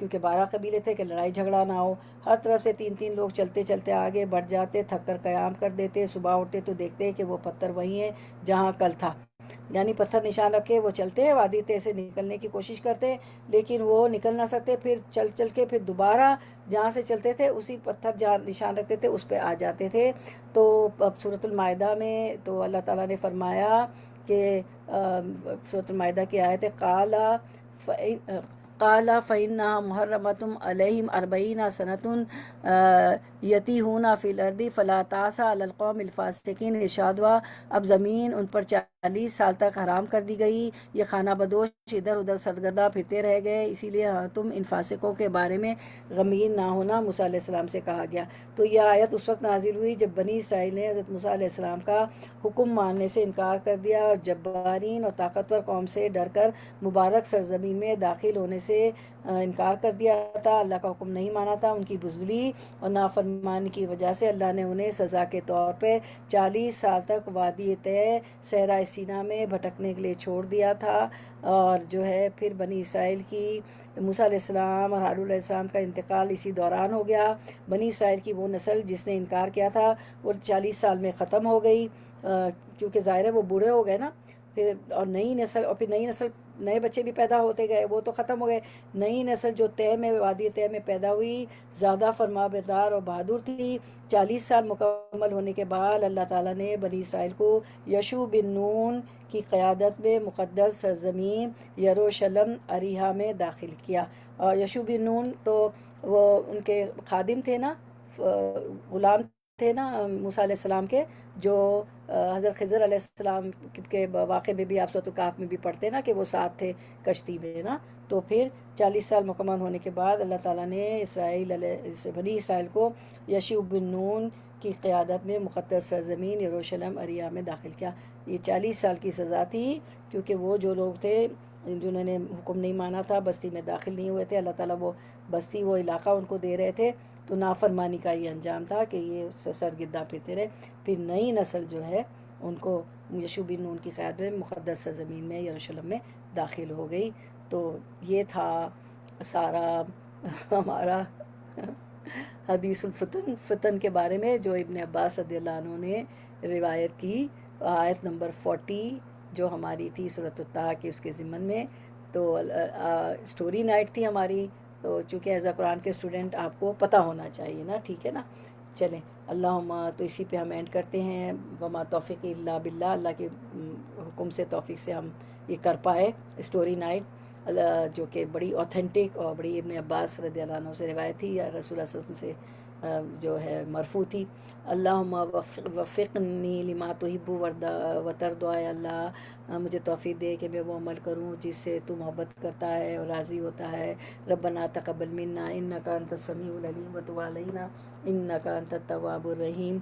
کیونکہ 12 قبیلے تھے کہ لڑائی جھگڑا نہ ہو. ہر طرف سے 3 لوگ چلتے چلتے آگے بڑھ جاتے، تھک کر قیام کر دیتے. صبح اٹھتے تو دیکھتے کہ وہ پتھر وہی ہیں جہاں کل تھا. یعنی پتھر نشان رکھے وہ چلتے، وادی طے سے نکلنے کی کوشش کرتے، لیکن وہ نکل نہ سکتے. پھر چل چل کے پھر دوبارہ جہاں سے چلتے تھے اسی پتھر جہاں نشان رکھتے تھے اس پہ آ جاتے تھے. تو اب صورت المائدہ میں تو اللہ تعالیٰ نے فرمایا کہ صورت المائدہ کی آیت ہے قال فإنها محرمة عليهم 40 سنة یتیہون فی الارض فلا تأس علی القوم الفاسقین. ارشاد ہوا اب زمین ان پر 40 سال تک حرام کر دی گئی، یہ خانہ بدوش ادھر ادھر سرگردہ پھرتے رہ گئے، اسی لیے تم ان فاسقوں کے بارے میں غمگین نہ ہونا موسیٰ علیہ السلام سے کہا گیا. تو یہ آیت اس وقت نازل ہوئی جب بنی اسرائیل نے حضرت موسیٰ علیہ السلام کا حکم ماننے سے انکار کر دیا اور جبارین اور طاقتور قوم سے ڈر کر مبارک سرزمین میں داخل ہونے سے انکار کر دیا تھا. اللہ کا حکم نہیں مانا تھا. ان کی بزدلی اور نافرمانی کی وجہ سے اللہ نے انہیں سزا کے طور پہ 40 سال تک وادی طے صحرائے سینا میں بھٹکنے کے لیے چھوڑ دیا تھا. اور جو ہے پھر بنی اسرائیل کی موسیٰ علیہ السلام اور ہارون علیہ السلام کا انتقال اسی دوران ہو گیا. بنی اسرائیل کی وہ نسل جس نے انکار کیا تھا وہ 40 سال میں ختم ہو گئی، کیونکہ ظاہر ہے وہ بوڑھے ہو گئے نا. پھر اور نئی نسل، اور پھر نئی نسل، نئے بچے بھی پیدا ہوتے گئے، وہ تو ختم ہو گئے. نئی نسل جو طے میں وادی طے میں پیدا ہوئی زیادہ فرمانبردار اور بہادر تھی. 40 سال مکمل ہونے کے بعد اللہ تعالیٰ نے بنی اسرائیل کو یشوع بن نون کی قیادت میں مقدس سرزمین یروشلم اریحا میں داخل کیا. اور یشوع بن نون تو وہ ان کے خادم تھے نا، غلام تھے نا موسیٰ علیہ السلام کے، جو حضرت خضر علیہ السلام کے واقعے میں بھی آپ سورۃ الکہف میں بھی پڑھتے ہیں نا کہ وہ ساتھ تھے کشتی میں نا. تو پھر 40 سال مکمل ہونے کے بعد اللہ تعالیٰ نے بنی اسرائیل کو یشوع بن نون کی قیادت میں مقدس سرزمین یروشلم اریحا میں داخل کیا. یہ 40 سال کی سزا تھی، کیونکہ وہ جو لوگ تھے جنہوں نے حکم نہیں مانا تھا، بستی میں داخل نہیں ہوئے تھے، اللہ تعالیٰ وہ بستی وہ علاقہ ان کو دے رہے تھے، تو نافرمانی کا یہ انجام تھا کہ یہ سرگردہ پھرتے رہے. پھر نئی نسل جو ہے ان کو یشوع بن نون کی قیادت میں مقدس سرزمین میں یروشلم میں داخل ہو گئی. تو یہ تھا سارا ہمارا حدیث الفتن کے بارے میں جو ابن عباس رضی اللہ عنہ نے روایت کی. آیت نمبر 40 جو ہماری تھی سورۃ الطٰہٰ کی اس کے ضمن میں، تو اسٹوری نائٹ تھی ہماری. تو چونکہ ایز اے قرآن کے اسٹوڈنٹ آپ کو پتہ ہونا چاہیے نا، ٹھیک ہے نا. چلیں اللہم، تو اسی پہ ہم اینڈ کرتے ہیں. وما توفیق الا باللہ، اللہ کے حکم سے توفیق سے ہم یہ کر پائے اسٹوری نائٹ، جو کہ بڑی اوتھینٹک اور بڑی ابن عباس رضی اللہ عنہ سے روایت تھی، یا رسول اللہ صلی اللہ علیہ وسلم سے جو ہے مرفوع تھی. اللہم وفقنی لما تحب وترضی. اللہ مجھے توفیق دے کہ میں وہ عمل کروں جس سے تو محبت کرتا ہے اور راضی ہوتا ہے. ربنا تقبل منا انک انت السمیع العلیم وتب علینا انک انت التواب الرحیم.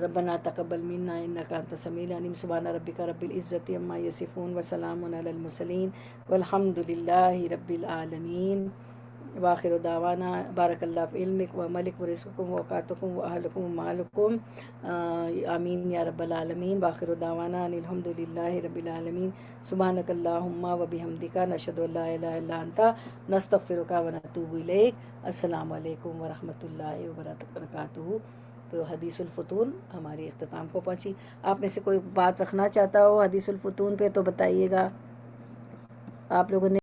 ربنا تقبل منا انک انت السمیع العلیم. سبحان ربک رب العزت عما یصفون وسلام علی المرسلین والحمد للہ رب العالمین. وآخر دعوانا بارک اللہ فی علمک و عملک و رزقکم و اوقاتکم و اہلکم و مالکم، آمین یا رب العالمین. وآخر دعوانا ان الحمد للہ رب العالمین. سبحانک اللہم و بحمدک نشہد ان لا الہ الا انت نستغفرک و نتوب الیک. السلام علیکم ورحمۃ اللہ وبرکاتہ. تو حدیث الفتون ہماری اختتام کو پہنچی. آپ میں سے کوئی بات رکھنا چاہتا ہو حدیث الفتون پہ تو بتائیے گا. آپ لوگوں نے